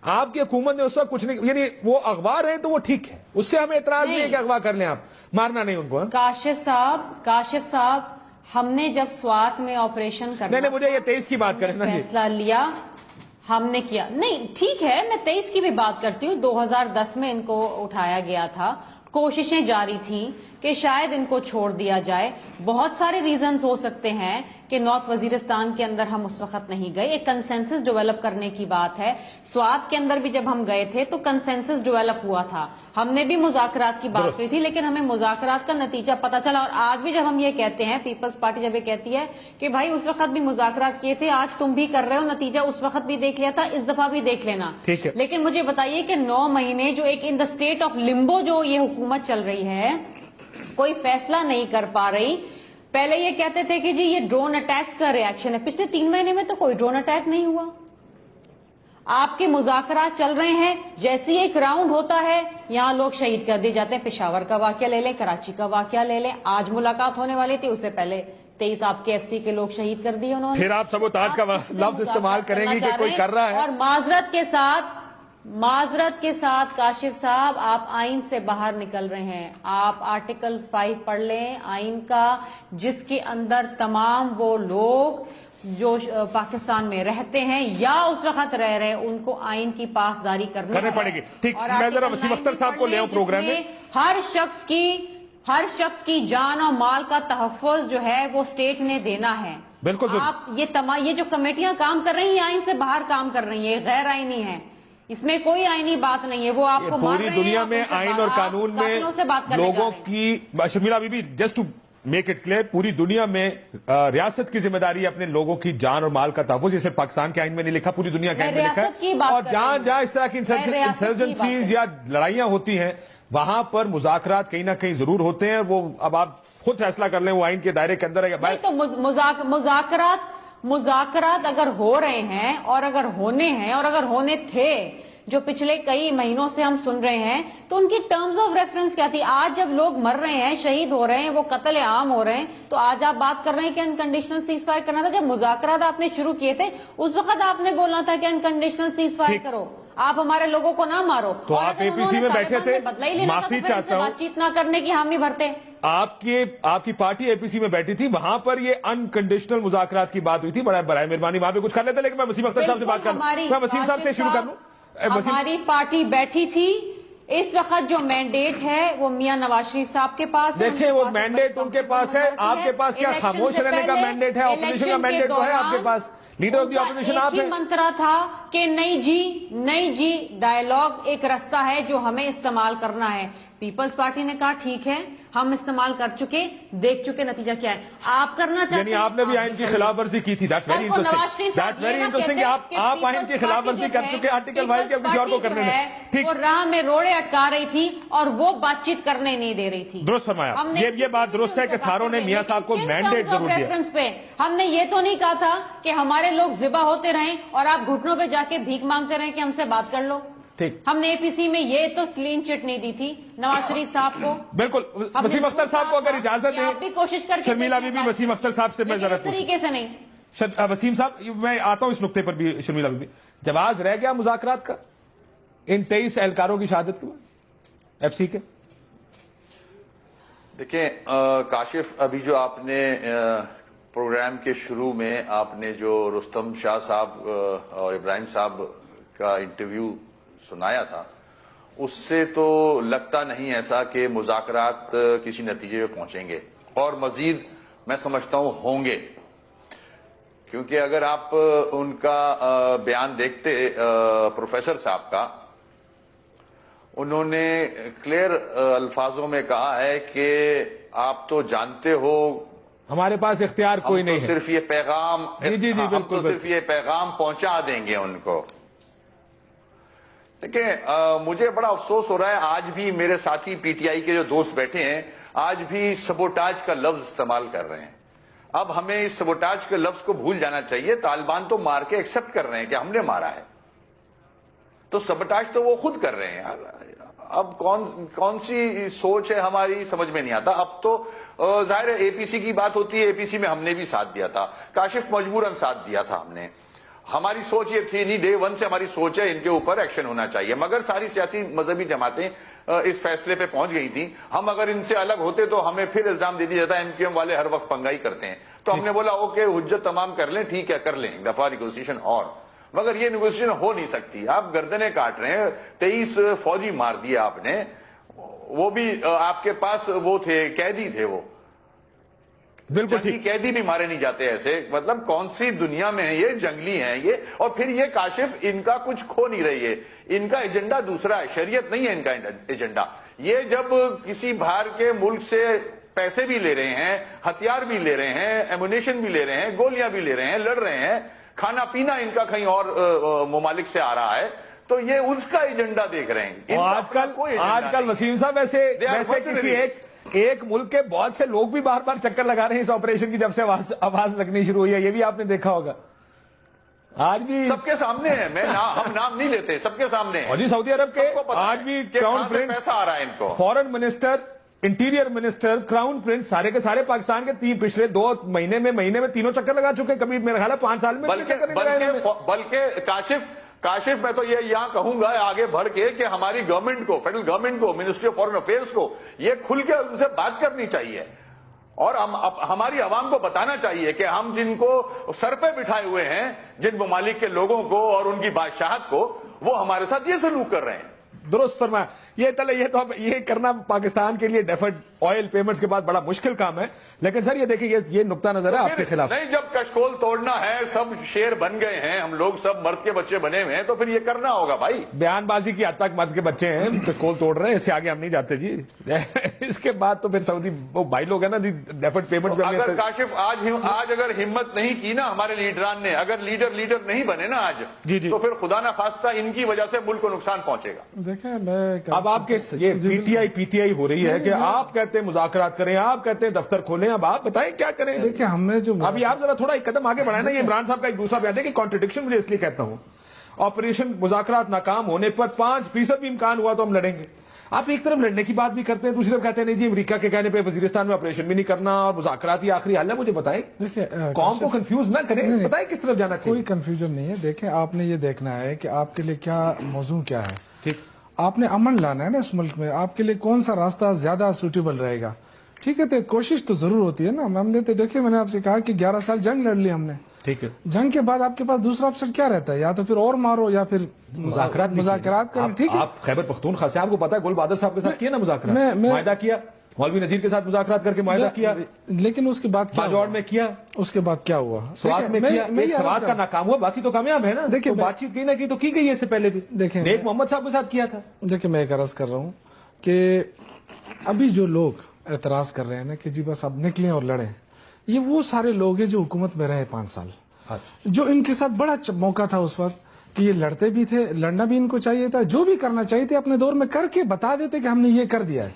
Speaker 2: آپ کی حکومت نے اس وقت کچھ نہیں, یعنی وہ اغوا رہے تو وہ ٹھیک ہے, اس سے ہمیں اعتراض نہیں ہے کہ اغوا کر لیں, آپ مارنا نہیں ان کو.
Speaker 7: کاشف صاحب, ہم نے جب سوات میں آپریشن کرنا,
Speaker 2: نہیں مجھے یہ 23 کی بات کریں نا,
Speaker 7: فیصلہ لیا ہم نے کیا, نہیں ٹھیک ہے میں 23 کی بھی بات کرتی ہوں. 2010 میں ان کو اٹھایا گیا تھا, کوششیں جاری تھیں کہ شاید ان کو چھوڑ دیا جائے. بہت سارے ریزنز ہو سکتے ہیں کہ نارتھ وزیرستان کے اندر ہم اس وقت نہیں گئے, ایک کنسنسس ڈیولپ کرنے کی بات ہے. سوات کے اندر بھی جب ہم گئے تھے تو کنسنسس ڈیولپ ہوا تھا, ہم نے بھی مذاکرات کی بات کی تھی, لیکن ہمیں مذاکرات کا نتیجہ پتہ چلا. اور آج بھی جب ہم یہ کہتے ہیں, پیپلز پارٹی جب یہ کہتی ہے کہ بھائی اس وقت بھی مذاکرات کیے تھے, آج تم بھی کر رہے ہو, نتیجہ اس وقت بھی دیکھ لیا تھا, اس دفعہ بھی دیکھ لینا. لیکن مجھے بتائیے کہ 9 مہینے جو ایک ان دا اسٹیٹ آف لمبو جو یہ حکومت چل رہی ہے, کوئی فیصلہ نہیں کر پا رہی. پہلے یہ کہتے تھے کہ جی یہ ڈرون اٹیکس کا ریاکشن ہے, پچھلے 3 مہینے میں تو کوئی ڈرون اٹیک نہیں ہوا. آپ کے مذاکرات چل رہے ہیں, جیسے ہی ایک راؤنڈ ہوتا ہے یہاں لوگ شہید کر دیے جاتے ہیں. پشاور کا واقعہ لے لیں, کراچی کا واقعہ لے لیں, آج ملاقات ہونے والی تھی, اس سے پہلے 23 آپ کے FCC کے لوگ شہید کر دیے انہوں نے.
Speaker 2: پھر آپ سبوتاج کا لفظ استعمال کریں گی کہ کوئی کر رہا ہے.
Speaker 7: اور معذرت کے ساتھ کاشف صاحب, آپ آئین سے باہر نکل رہے ہیں. آپ آرٹیکل 5 پڑھ لیں آئین کا, جس کے اندر تمام وہ لوگ جو پاکستان میں رہتے ہیں یا اس وقت رہ رہے ہیں ان کو آئین کی پاسداری کرنی
Speaker 2: پڑے گی. ٹھیک, میں ذرا وسیم اختر صاحب کو لے آؤں پروگرام میں.
Speaker 7: ہر شخص کی جان اور مال کا تحفظ جو ہے وہ اسٹیٹ نے دینا ہے.
Speaker 2: بالکل.
Speaker 7: آپ یہ جو کمیٹیاں کام کر رہی ہیں آئین سے باہر کام کر رہی ہیں, غیر آئینی ہیں, اس میں کوئی آئینی بات نہیں ہے. وہ آپ کو
Speaker 2: پوری دنیا میں آئین اور قانون میں لوگوں کی, Sharmila Bibi just to make it clear, پوری دنیا میں ریاست کی ذمہ داری ہے اپنے لوگوں کی جان اور مال کا تحفظ. جسے پاکستان کے آئین میں نہیں لکھا, پوری دنیا کے آئین میں لکھا ہے. اور جہاں جہاں اس طرح کی انسرجنسیز یا لڑائیاں ہوتی ہیں وہاں پر مذاکرات کہیں نہ کہیں ضرور ہوتے ہیں. وہ اب آپ خود فیصلہ کر لیں وہ آئین کے دائرے کے اندر ہے یا باہر.
Speaker 7: تو مذاکرات اگر ہو رہے ہیں اور اگر ہونے ہیں اور اگر ہونے تھے, جو پچھلے کئی مہینوں سے ہم سن رہے ہیں, تو ان کی ٹرمز آف ریفرنس کیا تھی؟ آج جب لوگ مر رہے ہیں, شہید ہو رہے ہیں, وہ قتل عام ہو رہے ہیں, تو آج آپ بات کر رہے ہیں کہ انکنڈیشنل سیز فائر کرنا تھا. جب مذاکرات آپ نے شروع کیے تھے اس وقت آپ نے بولنا تھا کہ انکنڈیشنل سیز فائر کرو, آپ ہمارے لوگوں کو نہ مارو.
Speaker 2: تو آپ APC میں بیٹھے تھے, معافی چاہتا ہوں,
Speaker 7: بات چیت نہ کرنے کی حامی بھرتے.
Speaker 2: آپ کی پارٹی APC میں بیٹھی تھی, وہاں پر یہ انکنڈیشنل مذاکرات کی بات ہوئی تھی. برائے مہربانی وہاں پہ کچھ کر لیتے, لیکن میں وسیم اختر صاحب سے بات کروں. میں وسیم صاحب سے شروع کر لوں.
Speaker 7: ہماری پارٹی بیٹھی تھی, اس وقت جو مینڈیٹ ہے وہ میاں نواز شریف صاحب کے پاس.
Speaker 2: دیکھیں وہ مینڈیٹ ان کے پاس ہے, آپ کے پاس کیا خاموش رہنے کا مینڈیٹ ہے؟ اپوزیشن کا مینڈیٹ تو ہے آپ کے پاس, لیڈر آف دی اپوزیشن آپ ہیں.
Speaker 7: منترا تھا کہ نہیں جی ڈائیلاگ ایک راستہ ہے جو ہمیں استعمال کرنا ہے. پیپلز پارٹی نے کہا ٹھیک ہے, ہم استعمال کر چکے, دیکھ چکے نتیجہ کیا ہے. آپ کرنا چاہتے ہیں,
Speaker 2: یعنی آپ نے بھی آئین کی خلاف ورزی کی تھی. That's very interesting. آپ آئین کی خلاف ورزی کر چکے, آرٹیکل 5 کے کسی اور کو کرنے میں. ٹھیک,
Speaker 7: وہ راہ میں روڑے اٹکا رہی تھی اور وہ بات چیت کرنے نہیں دے رہی تھی.
Speaker 2: درست فرمایا, یہ بات درست ہے کہ ساروں نے میاں صاحب کو مینڈیٹ ضرور دیا.
Speaker 7: ہم نے یہ تو نہیں کہا تھا کہ ہمارے لوگ ذبح ہوتے رہیں اور آپ گھٹنوں پہ جا کے بھیک مانگتے رہیں کہ ہم سے بات کر لو.
Speaker 2: ٹھیک,
Speaker 7: ہم نے APC میں یہ تو کلین چٹ نہیں دی تھی نواز شریف صاحب کو.
Speaker 2: بالکل. وسیم اختر صاحب کو اگر اجازت ہے,
Speaker 7: آپ بھی کوشش کر کے
Speaker 2: شرمیلا بی بی, وسیم اختر صاحب سے میں ذرا
Speaker 7: طریقے سے نہیں.
Speaker 2: وسیم صاحب میں آتا ہوں اس نقطے پر بھی. شرمیلا بی بی, جواز رہ گیا مذاکرات کا ان 23 اہلکاروں کی شہادت کے بعد FCC کے؟
Speaker 8: دیکھیں کاشف, ابھی جو آپ نے پروگرام کے شروع میں آپ نے جو رستم شاہ صاحب اور ابراہیم صاحب کا انٹرویو سنایا تھا, اس سے تو لگتا نہیں ایسا کہ مذاکرات کسی نتیجے پہ پہنچیں گے, اور مزید میں سمجھتا ہوں ہوں گے. کیونکہ اگر آپ ان کا بیان دیکھتے پروفیسر صاحب کا, انہوں نے کلیئر الفاظوں میں کہا ہے کہ آپ تو جانتے ہو
Speaker 2: ہمارے پاس اختیار کوئی نہیں ہے,
Speaker 8: صرف یہ پیغام,
Speaker 2: جی بالکل,
Speaker 8: صرف یہ پیغام پہنچا دیں گے ان کو. دیکھیں مجھے بڑا افسوس ہو رہا ہے, آج بھی میرے ساتھی PTI کے جو دوست بیٹھے ہیں آج بھی سبوٹاج کا لفظ استعمال کر رہے ہیں. اب ہمیں اس سبوٹاج کے لفظ کو بھول جانا چاہیے. طالبان تو مار کے ایکسپٹ کر رہے ہیں کہ ہم نے مارا ہے, تو سبٹاش تو وہ خود کر رہے ہیں یار. اب کون سی سوچ ہے ہماری سمجھ میں نہیں آتا. اب تو ظاہر ہے اے پی سی کی بات ہوتی ہے, اے پی سی میں ہم نے بھی ساتھ دیا تھا, کاشف مجبوراً ساتھ دیا تھا ہم نے. ہماری سوچ یہ تھی نہیں, ڈے ون سے ہماری سوچ ہے ان کے اوپر ایکشن ہونا چاہیے, مگر ساری سیاسی مذہبی جماعتیں اس فیصلے پہ پہنچ گئی تھیں. ہم اگر ان سے الگ ہوتے تو ہمیں پھر الزام دے دیا جاتا ہے ایم کیو ایم والے ہر وقت پنگائی کرتے ہیں. تو ہم نے بولا اوکے حجت تمام کر لیں, ٹھیک ہے کر لیں ایک دفعہ نیگوسیشن, اور مگر یہ نیگوسیشن ہو نہیں سکتی. آپ گردنیں کاٹ رہے ہیں, 23 فوجی مار دیا آپ نے, وہ بھی آپ کے پاس وہ تھے, قیدی تھے, وہ
Speaker 2: بالکل
Speaker 8: جنگی قیدی بھی مارے نہیں جاتے ایسے. مطلب کون سی دنیا میں ہے یہ, جنگلی ہیں یہ. اور پھر یہ کاشف ان کا کچھ کھو نہیں رہی ہے, ان کا ایجنڈا دوسرا ہے, شریعت نہیں ہے ان کا ایجنڈا. یہ جب کسی باہر کے ملک سے پیسے بھی لے رہے ہیں, ہتھیار بھی لے رہے ہیں, ایمونیشن بھی لے رہے ہیں, گولیاں بھی لے رہے ہیں, لڑ رہے ہیں, کھانا پینا ان کا کہیں اور ممالک سے آ رہا ہے, تو یہ اس کا ایجنڈا دیکھ رہے ہیں.
Speaker 2: آج کل وسیم صاحب ویسے کسی ایک ملک کے بہت سے لوگ بھی بار بار چکر لگا رہے ہیں اس آپریشن کی, جب سے آواز لگنی شروع ہوئی ہے. یہ بھی آپ نے دیکھا ہوگا, آج بھی
Speaker 8: سب کے سامنے ہے. ہم نام نہیں لیتے, سب کے سامنے ہے.
Speaker 2: اور جی سعودی عرب کے آج بھی کراؤن پرنس,
Speaker 8: پیسہ آ رہا ہے ان کو,
Speaker 2: foreign minister, interior minister, crown prince, سارے کے سارے پاکستان کے پچھلے 2 مہینے میں تینوں چکر لگا چکے ہیں. کبھی میرا خیال ہے 5 سال میں
Speaker 8: بلکہ کاشف میں تو یہ یہاں کہوں گا آگے بڑھ کے کہ ہماری گورنمنٹ کو, فیڈرل گورنمنٹ کو, منسٹری آف فارن افیئرس کو یہ کھل کے ان سے بات کرنی چاہیے, اور ہماری عوام کو بتانا چاہیے کہ ہم جن کو سر پہ بٹھائے ہوئے ہیں, جن ممالک کے لوگوں کو اور ان کی بادشاہت کو, وہ ہمارے ساتھ یہ سلوک کر رہے ہیں.
Speaker 2: درست فرمایا. یہ کرنا پاکستان کے لیے ڈیفرڈ آئل پیمنٹس کے بعد بڑا مشکل کام ہے. لیکن سر یہ دیکھیں یہ نقطہ نظر ہے آپ کے خلاف.
Speaker 8: نہیں, جب کشکول توڑنا ہے, سب شیر بن گئے ہیں, ہم لوگ سب مرد کے بچے بنے ہوئے ہیں, تو پھر یہ کرنا ہوگا بھائی.
Speaker 2: بیان بازی کی حد تک مرد کے بچے ہیں, کشکول توڑ رہے ہیں, اس سے آگے ہم نہیں جاتے جی. اس کے بعد تو پھر سعودی وہ بھائی لوگ ہیں نا ڈیفرڈ پیمنٹ.
Speaker 8: اگر کاشف آج اگر ہمت نہیں کی نا ہمارے لیڈران نے, اگر لیڈر نہیں بنے نا آج, تو پھر خدا نہ خواستہ ان کی وجہ سے ملک کو نقصان پہنچے گا.
Speaker 6: دیکھیں
Speaker 2: اب آپ کے یہ پی ٹی آئی ہو رہی ہے کہ آپ کہتے ہیں مذاکرات کریں, آپ کہتے ہیں دفتر کھولیں, اب آپ بتائیں کیا کریں.
Speaker 6: دیکھیں ہم نے جو
Speaker 2: ابھی آپ ذرا تھوڑا ایک قدم آگے بڑھائیں نا. یہ عمران صاحب کا ایک دوسرا بیان ہے کہ کانٹرڈکشن مجھے اس لیے کہتا ہوں, آپریشن مذاکرات ناکام ہونے پر 5% بھی امکان ہوا تو ہم لڑیں گے. آپ ایک طرف لڑنے کی بات بھی کرتے ہیں, دوسری طرف کہتے ہیں نہیں جی امریکہ کے کہنے پہ وزیرستان میں آپریشن بھی نہیں کرنا اور مذاکرات ہی آخری حل ہے. مجھے بتائیں, قوم کو کنفیوز نہ کریں, بتائیں کس طرف جانا چاہیے.
Speaker 6: کوئی کنفیوژن نہیں ہے. دیکھیں آپ نے یہ دیکھنا ہے کہ آپ کے لیے کیا موضوع کیا ہے.
Speaker 2: ٹھیک,
Speaker 6: آپ نے امن لانا ہے نا اس ملک میں, آپ کے لیے کون سا راستہ زیادہ سوٹیبل رہے گا. ٹھیک ہے, تو کوشش تو ضرور ہوتی ہے نا. ہم نے تو دیکھیں, میں نے آپ سے کہا کہ 11 سال جنگ لڑ لی ہم نے.
Speaker 2: ٹھیک ہے,
Speaker 6: جنگ کے بعد آپ کے پاس دوسرا آپشن کیا رہتا ہے, یا تو پھر اور مارو یا پھر مذاکرات کریں. ٹھیک ہے,
Speaker 2: آپ خیبر پختونخوا سے, آپ کو پتا ہے گل بہادر صاحب کے ساتھ کیا نا مذاکرات, معاہدہ کیا, مولوی نذیر کے ساتھ مذاکرات کر کے معاہدہ کیا,
Speaker 6: لیکن اس کے بعد
Speaker 2: باجوڑ میں کیا,
Speaker 6: اس کے بعد کیا ہوا,
Speaker 2: سوات میں کیا, ایک سوات کا ناکام ہوا, باقی تو کامیاب ہے نا.
Speaker 6: دیکھیں
Speaker 2: بات چیت کی نہ کی تو کی گئی ہے, اس سے پہلے بھی
Speaker 6: دیکھیں
Speaker 2: نیک محمد صاحب کے ساتھ کیا تھا.
Speaker 6: دیکھیں میں ایک عرض کر رہا ہوں کہ ابھی جو لوگ اعتراض کر رہے ہیں نا کہ جی بس اب نکلیں اور لڑیں, یہ وہ سارے لوگ ہیں جو حکومت میں رہے 5 سال, جو ان کے ساتھ بڑا موقع تھا اس وقت کہ یہ لڑتے بھی تھے, لڑنا بھی ان کو چاہیے تھا, جو بھی کرنا چاہیے تھے اپنے دور میں کر کے بتا دیتے کہ ہم نے یہ کر دیا ہے.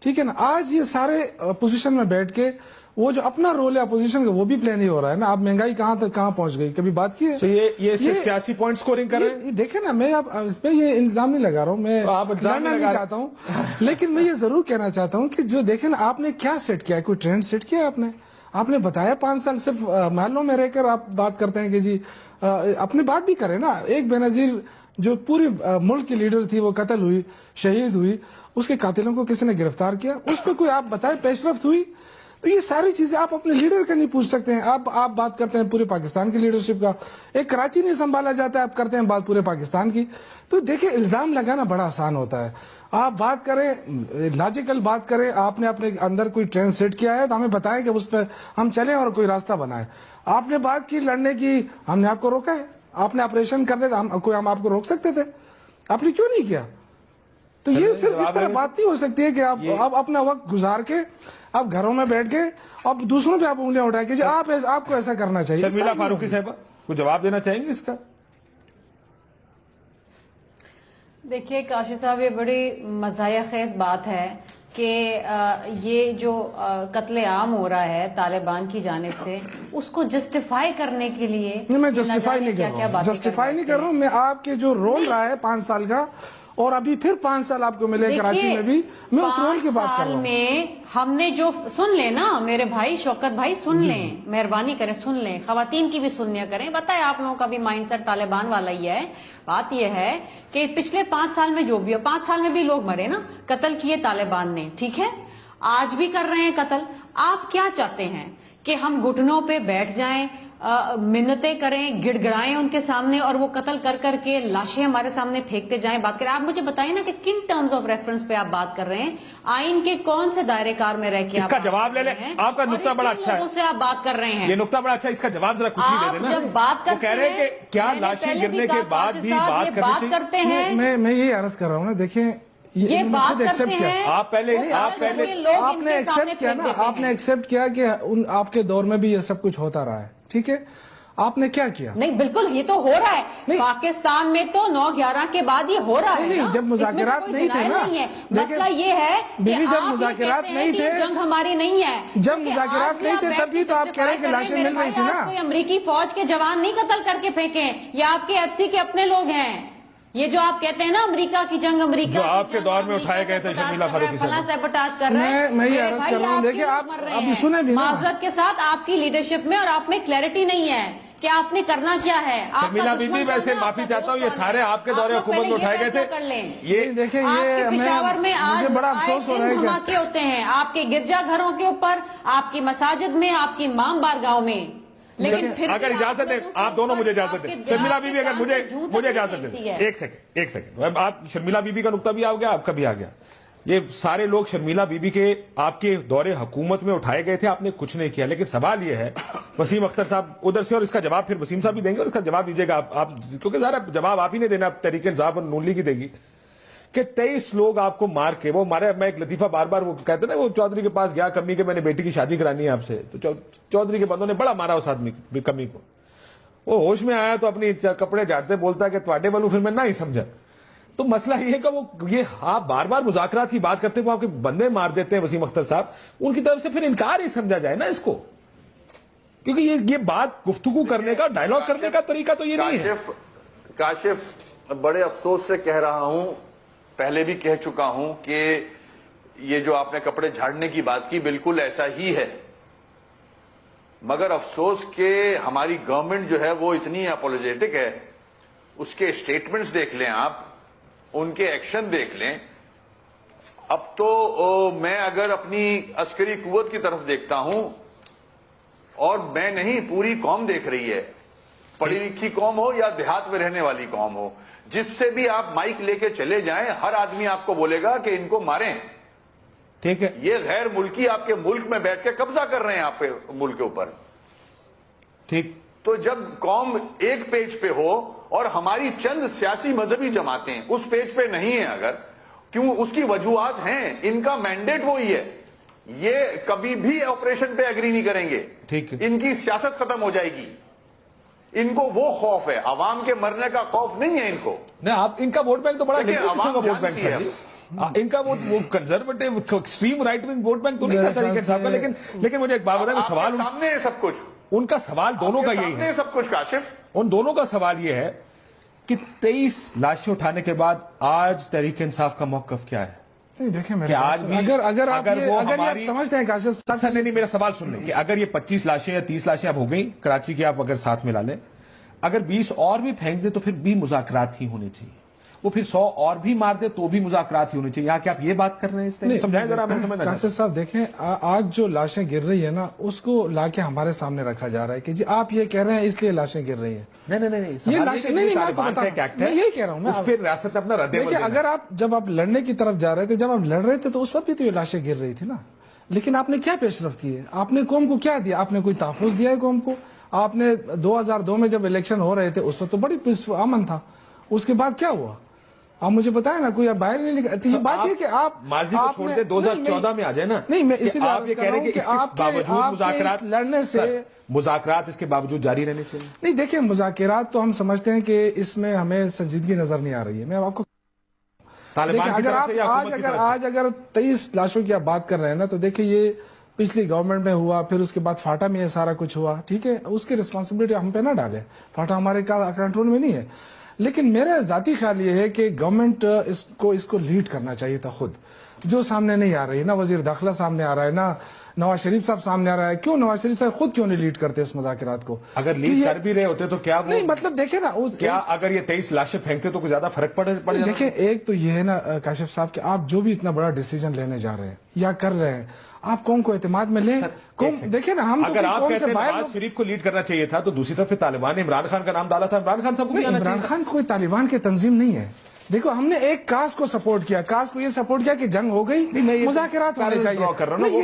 Speaker 6: ٹھیک ہے نا, آج یہ سارے اپوزیشن میں بیٹھ کے وہ جو اپنا رول ہے اپوزیشن کا وہ بھی پلے نہیں ہو رہا ہے نا. اب مہنگائی کہاں تک کہاں پہنچ گئی, کبھی بات کی ہے؟
Speaker 2: یہ سیاسی پوائنٹ سکورنگ کر رہے ہیں.
Speaker 6: دیکھیں نا, میں اب اس پہ یہ الزام نہیں لگا رہا ہوں, میں لڑنا نہیں چاہتا ہوں, لیکن میں یہ ضرور کہنا چاہتا ہوں کہ جو دیکھیں نا, آپ نے کیا سیٹ کیا ہے, کوئی ٹرینڈ سیٹ کیا ہے آپ نے بتایا 5 سال صرف محلوں میں رہ کر آپ بات کرتے ہیں کہ جی اپنی بات بھی کریں نا. ایک بے نظیر جو پوری ملک کی لیڈر تھی وہ قتل ہوئی, شہید ہوئی, اس کے قاتلوں کو کسی نے گرفتار کیا, اس پہ کوئی آپ بتائیں پیش رفت ہوئی؟ تو یہ ساری چیزیں آپ اپنے لیڈر کا نہیں پوچھ سکتے ہیں. آپ بات کرتے ہیں پورے پاکستان کی لیڈرشپ کا, ایک کراچی نہیں سنبھالا جاتا ہے, آپ کرتے ہیں بات پورے پاکستان کی. تو دیکھیں الزام لگانا بڑا آسان ہوتا ہے. آپ بات کریں, لاجیکل بات کریں, آپ نے اپنے اندر کوئی ٹرینڈ سیٹ کیا ہے تو ہمیں بتائیں کہ اس پہ ہم چلیں اور کوئی راستہ بنائیں. آپ نے بات کی لڑنے کی, ہم نے آپ کو روکا ہے. آپ نے آپریشن کرنے تھا, ہم آپ کو روک سکتے تھے, آپ نے کیوں نہیں کیا؟ تو یہ صرف اس طرح بات نہیں ہو سکتی ہے کہ آپ اپنا وقت گزار کے آپ گھروں میں بیٹھ کے اب دوسروں پہ آپ انگلیاں اٹھائیں کہ آپ کو ایسا کرنا چاہیے.
Speaker 2: شرمیلا فاروقی صاحبہ کو جواب دینا چاہیں گے اس کا؟
Speaker 7: دیکھیے کاشف صاحب, یہ بڑی مزاحیہ خیز بات ہے کہ یہ جو قتل عام ہو رہا ہے طالبان کی جانب سے اس کو جسٹیفائی کرنے کے لیے؟
Speaker 6: نہیں، میں جسٹیفائی نہیں کر رہا ہوں، جسٹیفائی نہیں کر رہا ہوں میں. آپ کے جو رول رہا ہے 5 سال کا، اور ابھی پھر 5 سال آپ کو ملے کراچی میں بھی، میں اس رول کی بات کر رہا ہوں.
Speaker 7: میں ہم نے جو سن لیں نا میرے بھائی شوکت بھائی، سن لیں، مہربانی کریں سن لیں، خواتین کی بھی سنیا کریں. بتائیں آپ لوگوں کا بھی مائنڈ سیٹ طالبان والا ہی ہے. بات یہ ہے کہ پچھلے 5 سال میں جو بھی ہو، 5 سال میں بھی لوگ مرے نا، قتل کیے طالبان نے، ٹھیک ہے، آج بھی کر رہے ہیں قتل. آپ کیا چاہتے ہیں کہ ہم گھٹنوں پہ بیٹھ جائیں، منتیں کریں، گڑ گڑائیں ان کے سامنے، اور وہ قتل کر کر کے لاشیں ہمارے سامنے پھینکتے جائیں، بات کریں؟ آپ مجھے بتائیں نا کہ کن ٹرمز آف ریفرنس پہ آپ بات کر رہے ہیں، آئین کے کون سے دائرے کار میں رہ کے
Speaker 2: اس کا جواب لے لیں. آپ کا نقطہ بڑا اچھا ہے،
Speaker 7: اس سے آپ بات کر رہے ہیں،
Speaker 2: یہ نقطہ بڑا اچھا ہے، اس کا جواب ذرا کچھ ہی دے دینا.
Speaker 7: جب بات
Speaker 2: وہ کہہ رہے ہیں کہ کیا لاشیں گرنے کے بعد بھی بات
Speaker 7: کرتے ہیں؟
Speaker 6: میں یہ عرض کر رہا ہوں نا، دیکھیں
Speaker 7: یہ بات کرتے ہیں.
Speaker 2: آپ پہلے
Speaker 6: آپ نے ایکسپٹ کیا نا، آپ نے ایکسپٹ کیا کہ آپ کے دور میں بھی یہ سب کچھ ہوتا رہا ہے، ٹھیک ہے. آپ نے کیا کیا؟
Speaker 7: نہیں بالکل، یہ تو ہو رہا ہے پاکستان میں، تو 9/11 کے بعد یہ ہو رہا ہے.
Speaker 6: نہیں، جب مذاکرات نہیں تھے نا،
Speaker 7: مسئلہ یہ ہے
Speaker 6: کہ جب مذاکرات نہیں تھے،
Speaker 7: جنگ ہماری نہیں ہے،
Speaker 6: جب مذاکرات نہیں تھے تب بھی تو آپ کہہ رہے ہیں کہ لاشیں مل رہی تھی نا.
Speaker 7: کوئی امریکی فوج کے جوان نہیں قتل کر کے پھینکے، یہ آپ کے ایف سی کے اپنے لوگ ہیں. یہ جو آپ کہتے ہیں نا امریکہ کی جنگ، امریکہ
Speaker 2: جو آپ کے دور میں اٹھائے گئے تھے شرمیلا فاروقی
Speaker 7: فلاں سیبوٹاج کر رہے ہیں.
Speaker 6: میں یہ عرض کر رہا ہوں، دیکھیں آپ ابھی سنیں بھی نا،
Speaker 7: معذرت کے ساتھ آپ کی لیڈرشپ میں اور آپ میں کلیئرٹی نہیں ہے کہ آپ نے کرنا کیا ہے.
Speaker 2: شرمیلا بی بی، ویسے معافی چاہتا ہوں، یہ سارے آپ کے دور حکومت میں اٹھائے گئے تھے.
Speaker 6: یہ دیکھیں، یہ
Speaker 7: پشاور میں
Speaker 6: مجھے بڑا افسوس ہو رہا ہے کہ
Speaker 7: دھماکے ہوتے ہیں آپ کے گرجا گھروں کے اوپر، آپ کی مساجد میں، آپ کی امام بارگاہوں میں. لیکن
Speaker 2: اگر اجازت دیں آپ دونوں، مجھے اجازت دیں شرمیلا بی بی، اگر مجھے اجازت دیں ایک سیکنڈ. آپ شرمیلا بی بی کا نقطہ بھی آ گیا، آپ کا بھی آ گیا. یہ سارے لوگ شرمیلا بی بی کے آپ کے دور حکومت میں اٹھائے گئے تھے، آپ نے کچھ نہیں کیا. لیکن سوال یہ ہے، وسیم اختر صاحب ادھر سے، اور اس کا جواب پھر وسیم صاحب بھی دیں گے، اور اس کا جواب دیجیے گا آپ، کیونکہ ذرا جواب آپ ہی نہیں دینا، تحریک انصاف اور نون لیگ کی دے گی. کہ 23 لوگ آپ کو مار کے، وہ مارے. میں ایک لطیفہ بار بار وہ کہتے نا، وہ چودھری کے پاس گیا کمی کے، میں نے بیٹی کی شادی کرانی ہے آپ سے، تو چودھری کے بندوں نے بڑا مارا اس آدمی کمی کو. وہ ہوش میں آیا تو اپنی کپڑے جھاڑتے بولتا ہے کہ تواڈے والوں پھر میں نہ ہی سمجھا. تو مسئلہ یہ ہے کہ وہ یہ آپ بار بار مذاکرات کی بات کرتے، وہ آپ کے بندے مار دیتے ہیں وسیم اختر صاحب، ان کی طرف سے پھر انکار ہی سمجھا جائے نا اس کو، کیونکہ یہ بات گفتگو کرنے کا، ڈائیلاگ کرنے کا طریقہ تو یہ نہیں ہے.
Speaker 8: کاشف، بڑے افسوس سے کہہ رہا ہوں، پہلے بھی کہہ چکا ہوں کہ یہ جو آپ نے کپڑے جھاڑنے کی بات کی بالکل ایسا ہی ہے، مگر افسوس کہ ہماری گورنمنٹ جو ہے وہ اتنی اپولوجیٹک ہے. اس کے اسٹیٹمنٹس دیکھ لیں آپ، ان کے ایکشن دیکھ لیں. اب تو میں اگر اپنی عسکری قوت کی طرف دیکھتا ہوں، اور میں نہیں، پوری قوم دیکھ رہی ہے، پڑھی لکھی قوم ہو یا دیہات میں رہنے والی قوم ہو، جس سے بھی آپ مائک لے کے چلے جائیں، ہر آدمی آپ کو بولے گا کہ ان کو ماریں.
Speaker 2: ٹھیک ہے،
Speaker 8: یہ غیر ملکی آپ کے ملک میں بیٹھ کے قبضہ کر رہے ہیں آپ کے ملک کے اوپر.
Speaker 2: ٹھیک.
Speaker 8: تو جب قوم ایک پیج پہ ہو اور ہماری چند سیاسی مذہبی جماعتیں اس پیج پہ نہیں ہیں، اگر کیوں، اس کی وجوہات ہیں، ان کا مینڈیٹ وہی ہے، یہ کبھی بھی آپریشن پہ ایگری نہیں کریں گے.
Speaker 2: ٹھیک ہے،
Speaker 8: ان کی سیاست ختم ہو جائے گی. ان کو وہ خوف ہے، عوام کے مرنے کا خوف نہیں ہے ان کو.
Speaker 2: نہیں، آپ ان کا ووٹ بینک تو بڑا ووٹ بینک ہے، ان کا وہ conservative extreme right wing vote bank تو نہیں تھا طریقے صاحب کا. لیکن مجھے ایک بات بتائیں، سوال
Speaker 8: سامنے ہے سب کچھ،
Speaker 2: ان کا سوال دونوں کا یہی ہے،
Speaker 8: سب کچھ کاشف،
Speaker 2: ان دونوں کا سوال یہ ہے کہ 23 لاشیں اٹھانے کے بعد آج تحریک انصاف کا موقف کیا ہے؟
Speaker 6: نہیں دیکھیں،
Speaker 2: اگر
Speaker 6: آپ سمجھتے ہیں کاشف صاحب،
Speaker 2: نہیں، میرا سوال سن لیں کہ اگر یہ 25 لاشیں یا 30 لاشیں اب ہو گئیں کراچی کی، آپ اگر ساتھ ملا لیں، اگر 20 اور بھی پھینک دیں تو پھر بھی مذاکرات ہی ہونے چاہیے. وہ پھر 100 اور بھی مار دے تو بھی مذاکرات ہی ہونے چاہیے. یہاں کہ آپ یہ بات کر رہے ہیں، سمجھائیں ذرا، میں سمجھنا.
Speaker 6: کاشف صاحب دیکھیں، آج جو لاشیں گر رہی ہیں نا، اس کو لا کے ہمارے سامنے رکھا جا رہا ہے کہ جی آپ یہ کہہ رہے ہیں اس لیے لاشیں گر رہی ہیں.
Speaker 2: نہیں،
Speaker 6: یہ لاشیں نہیں، میں یہی کہہ رہا ہوں،
Speaker 2: اس پہ ریاست اپنا رد عمل.
Speaker 6: دیکھیں، اگر جب آپ لڑنے کی طرف جا رہے تھے، جب آپ لڑ رہے تھے تو اس وقت بھی تو یہ لاشیں گر رہی تھی نا. لیکن آپ نے کیا پیش رفت کی ہے؟ آپ نے قوم کو کیا دیا؟ آپ نے کوئی تحفظ دیا ہے قوم کو؟ آپ نے 2002 میں جب الیکشن ہو رہے تھے اس وقت تو بڑی امن تھا. اس کے بعد کیا ہوا؟ آپ مجھے بتائیں نا، کوئی باہر نہیں نکلا. یہ بات ہے کہ آپ
Speaker 2: ماضی کو چھوڑ دے، 2014 میں آ جائے نا.
Speaker 6: نہیں، میں اسی لیے
Speaker 2: آپ یہ کہہ رہے ہیں کہ اس باوجود مذاکرات
Speaker 6: لڑنے سے،
Speaker 2: مذاکرات اس کے باوجود جاری رہنے چاہیے.
Speaker 6: نہیں دیکھیں، مذاکرات تو ہم سمجھتے ہیں کہ اس میں ہمیں سنجیدگی نظر نہیں آ رہی ہے. میں آپ کو آج اگر 23 لاشوں کی آپ بات کر رہے ہیں نا، تو دیکھیں یہ پچھلی گورنمنٹ میں ہوا، پھر اس کے بعد فاٹا میں یہ سارا کچھ ہوا، ٹھیک ہے، اس کی ریسپانسبلٹی ہم پہ نہ ڈالیں، فاٹا ہمارے کنٹرول میں نہیں ہے. لیکن میرا ذاتی خیال یہ ہے کہ گورنمنٹ اس کو لیڈ کرنا چاہیے تھا خود، جو سامنے نہیں آ رہی، نہ وزیر داخلہ سامنے آ رہا ہے، نہ نواز شریف صاحب سامنے آ رہا ہے. کیوں نواز شریف صاحب خود کیوں نہیں لیڈ کرتے اس مذاکرات کو؟
Speaker 2: اگر لیڈ کر بھی رہے ہوتے تو کیا
Speaker 6: نہیں، مطلب دیکھیں نا،
Speaker 2: کیا اگر یہ 23 لاشیں پھینکتے تو کچھ زیادہ فرق پڑ جاتا؟
Speaker 6: دیکھیں، ایک تو یہ ہے نا کاشف صاحب کہ آپ جو بھی اتنا بڑا ڈیسیجن لینے جا رہے ہیں یا کر رہے ہیں، آپ قوم کو اعتماد میں لیں. دیکھیں نا، ہم
Speaker 2: اگر آپ کہتے ہیں نواز شریف کو لیڈ کرنا چاہیے تھا، تو دوسری طرف طالبان نے عمران خان کا نام ڈالا تھا. عمران خان صاحب کو
Speaker 6: عمران خان کوئی طالبان کی تنظیم نہیں ہے. دیکھو، ہم نے ایک کاز کو سپورٹ کیا، کاز کو یہ سپورٹ کیا کہ جنگ ہو گئی، مذاکرات ہونے چاہیے.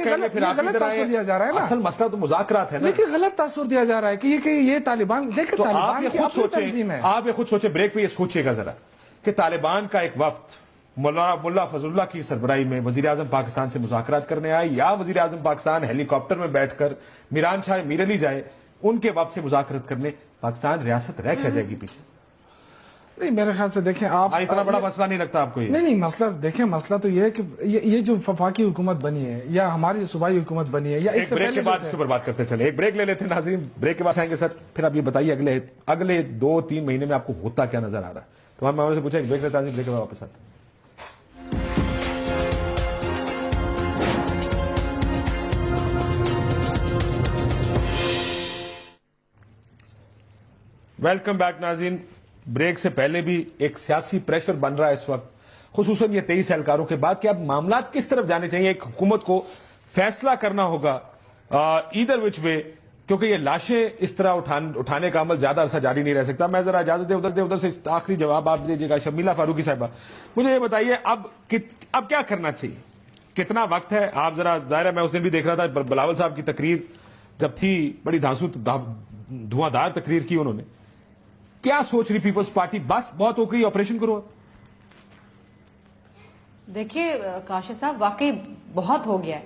Speaker 6: غلط تاثر دیا جا رہا ہے نا،
Speaker 2: اصل مسئلہ تو مذاکرات ہے نا.
Speaker 6: لیکن غلط تاثر دیا جا رہا ہے کہ یہ طالبان، دیکھیں طالبان کی اپنی تنظیم ہے.
Speaker 2: آپ یہ خود سوچیں، بریک پہ یہ سوچئے گا ذرا کہ طالبان کا ایک وفد ملا فضل اللہ کی سربراہی میں وزیر اعظم پاکستان سے مذاکرات کرنے آئے، یا وزیر اعظم پاکستان ہیلی کاپٹر میں بیٹھ کر میران شاہ میر علی جائے ان کے وفد سے مذاکرات کرنے، پاکستان ریاست رہ کیا جائے گی پیچھے؟
Speaker 6: نہیں، میرے خیال سے دیکھیں آپ،
Speaker 2: اتنا بڑا مسئلہ نہیں لگتا آپ کو یہ؟
Speaker 6: نہیں، مسئلہ دیکھیں، مسئلہ تو یہ ہے کہ یہ جو وفاقی حکومت بنی ہے یا ہماری صوبائی حکومت بنی ہے، یا اس سے
Speaker 2: بریک کے بعد اس کے اوپر بات کرتے چلے. ایک بریک لے لیتے ہیں ناظرین، بریک کے بعد آئیں گے. سر پھر آپ یہ بتائیے اگلے 2-3 مہینے میں آپ کو ہوتا کیا نظر آ رہا ہے؟ تمام معاملے سے پوچھا. ایک بریک لیتے ہیں، بریک کے بعد واپس آتے ہیں. ویلکم بیک ناظرین. بریک سے پہلے بھی ایک سیاسی پریشر بن رہا ہے اس وقت، خصوصاً یہ 23 اہلکاروں کے بعد، کہ اب معاملات کس طرف جانے چاہیے. ایک حکومت کو فیصلہ کرنا ہوگا ایدر وچ وے، کیونکہ یہ لاشیں اس طرح اٹھانے کا عمل زیادہ عرصہ جاری نہیں رہ سکتا. میں ذرا اجازت دیں ادھر سے آخری جواب آپ دیجیے گا. شمیلہ فاروقی صاحبہ، مجھے یہ بتائیے اب کیا کرنا چاہیے، کتنا وقت ہے؟ آپ ذرا، ظاہر ہے میں اس دن بھی دیکھ رہا تھا بلاول صاحب کی تقریر جب تھی، بڑی دھواں دار تقریر کی انہوں نے. کیا سوچ رہی پیپلز پارٹی؟ بس بہت ہو گئی، آپریشن کرو.
Speaker 7: دیکھیے کاشف صاحب، واقعی بہت ہو گیا ہے.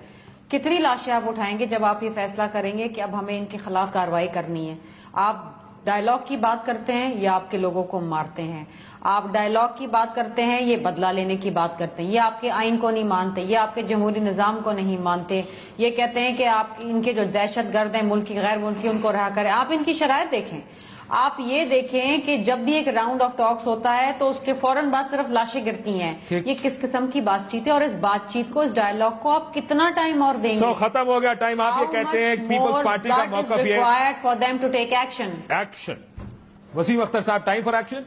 Speaker 7: کتنی لاشیں آپ اٹھائیں گے جب آپ یہ فیصلہ کریں گے کہ اب ہمیں ان کے خلاف کارروائی کرنی ہے؟ آپ ڈائیلاگ کی بات کرتے ہیں یا آپ کے لوگوں کو مارتے ہیں؟ آپ ڈائیلاگ کی بات کرتے ہیں، یہ بدلہ لینے کی بات کرتے ہیں، یہ آپ کے آئین کو نہیں مانتے، یہ آپ کے جمہوری نظام کو نہیں مانتے، یہ کہتے ہیں کہ آپ ان کے جو دہشت گرد ہیں ملکی غیر ملکی ان کو رہا کریں. آپ ان کی شرائط دیکھیں. آپ یہ دیکھیں کہ جب بھی ایک راؤنڈ آف ٹاکس ہوتا ہے تو اس کے فوراً بعد صرف لاشیں گرتی ہیں. یہ کس قسم کی بات چیت ہے؟ اور اس بات چیت کو، اس ڈائیلاگ کو آپ کتنا ٹائم اور دیں گے؟
Speaker 2: ختم ہو گیا ٹائم. آپ یہ کہتے ہیں پیپلز پارٹی کا موقف یہ ہے
Speaker 7: for them to take action.
Speaker 2: Waseem Akhtar صاحب، ٹائم فار ایکشن،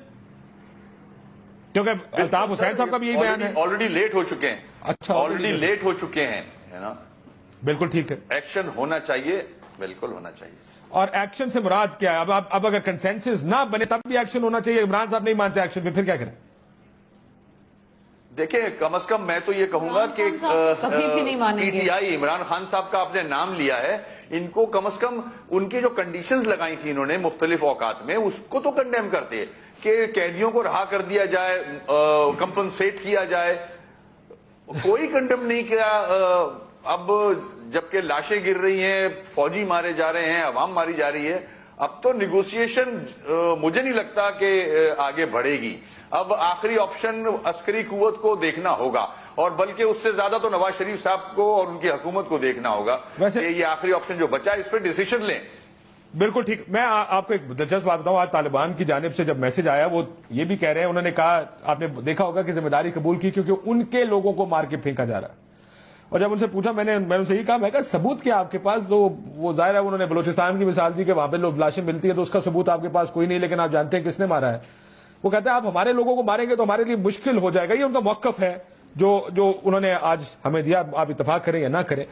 Speaker 2: کیونکہ الطاف حسین صاحب کا بھی یہی بیان ہے.
Speaker 8: آلریڈی لیٹ ہو چکے ہیں.
Speaker 2: اچھا،
Speaker 8: آلریڈی لیٹ ہو چکے ہیں، ہے نا.
Speaker 2: بالکل ٹھیک ہے،
Speaker 8: ایکشن ہونا چاہیے، بالکل ہونا چاہیے.
Speaker 2: اور ایکشن سے مراد کیا ہے؟ اب اگر کنسنسس نہ بنے تب بھی ایکشن ہونا چاہیے. عمران صاحب نہیں مانتے ایکشن پہ، پھر کیا کریں؟
Speaker 8: دیکھیں، کم از کم میں تو یہ کہوں گا کہ P T I, Imran Khan صاحب کا آپ نے نام لیا ہے، ان کو کم از کم ان کی جو کنڈیشنز لگائی تھی انہوں نے مختلف اوقات میں، اس کو تو کنڈیم کرتے کہ قیدیوں کو رہا کر دیا جائے، کمپنسیٹ کیا جائے. کوئی کنڈیم نہیں کیا. اب جبکہ لاشیں گر رہی ہیں، فوجی مارے جا رہے ہیں، عوام ماری جا رہی ہے، اب تو نیگوسیشن مجھے نہیں لگتا کہ آگے بڑھے گی. اب آخری آپشن عسکری قوت کو دیکھنا ہوگا، اور بلکہ اس سے زیادہ تو نواز شریف صاحب کو اور ان کی حکومت کو دیکھنا ہوگا کہ یہ آخری آپشن جو بچا ہے اس پہ ڈیسیشن لیں.
Speaker 2: بالکل ٹھیک. میں آپ کو ایک دلچسپ بات بتاؤں. آج طالبان کی جانب سے جب میسج آیا، وہ یہ بھی کہہ رہے ہیں، انہوں نے کہا، آپ نے دیکھا ہوگا کہ ذمہ داری قبول کی کیونکہ ان کے لوگوں کو مار کے پھینکا جا رہا ہے. اور جب ان سے پوچھا، میں نے ان سے یہ کہا، میں کہا ثبوت کیا آپ کے پاس؟ تو وہ ظاہر ہے انہوں نے بلوچستان کی مثال دی کہ وہاں پہ لوگ لاشیں ملتی ہیں، تو اس کا ثبوت آپ کے پاس کوئی نہیں، لیکن آپ جانتے ہیں کس نے مارا ہے. وہ کہتے ہیں آپ ہمارے لوگوں کو ماریں گے تو ہمارے لیے مشکل ہو جائے گا. یہ ان کا موقف ہے جو انہوں نے آج ہمیں دیا. آپ اتفاق کریں یا نہ کریں.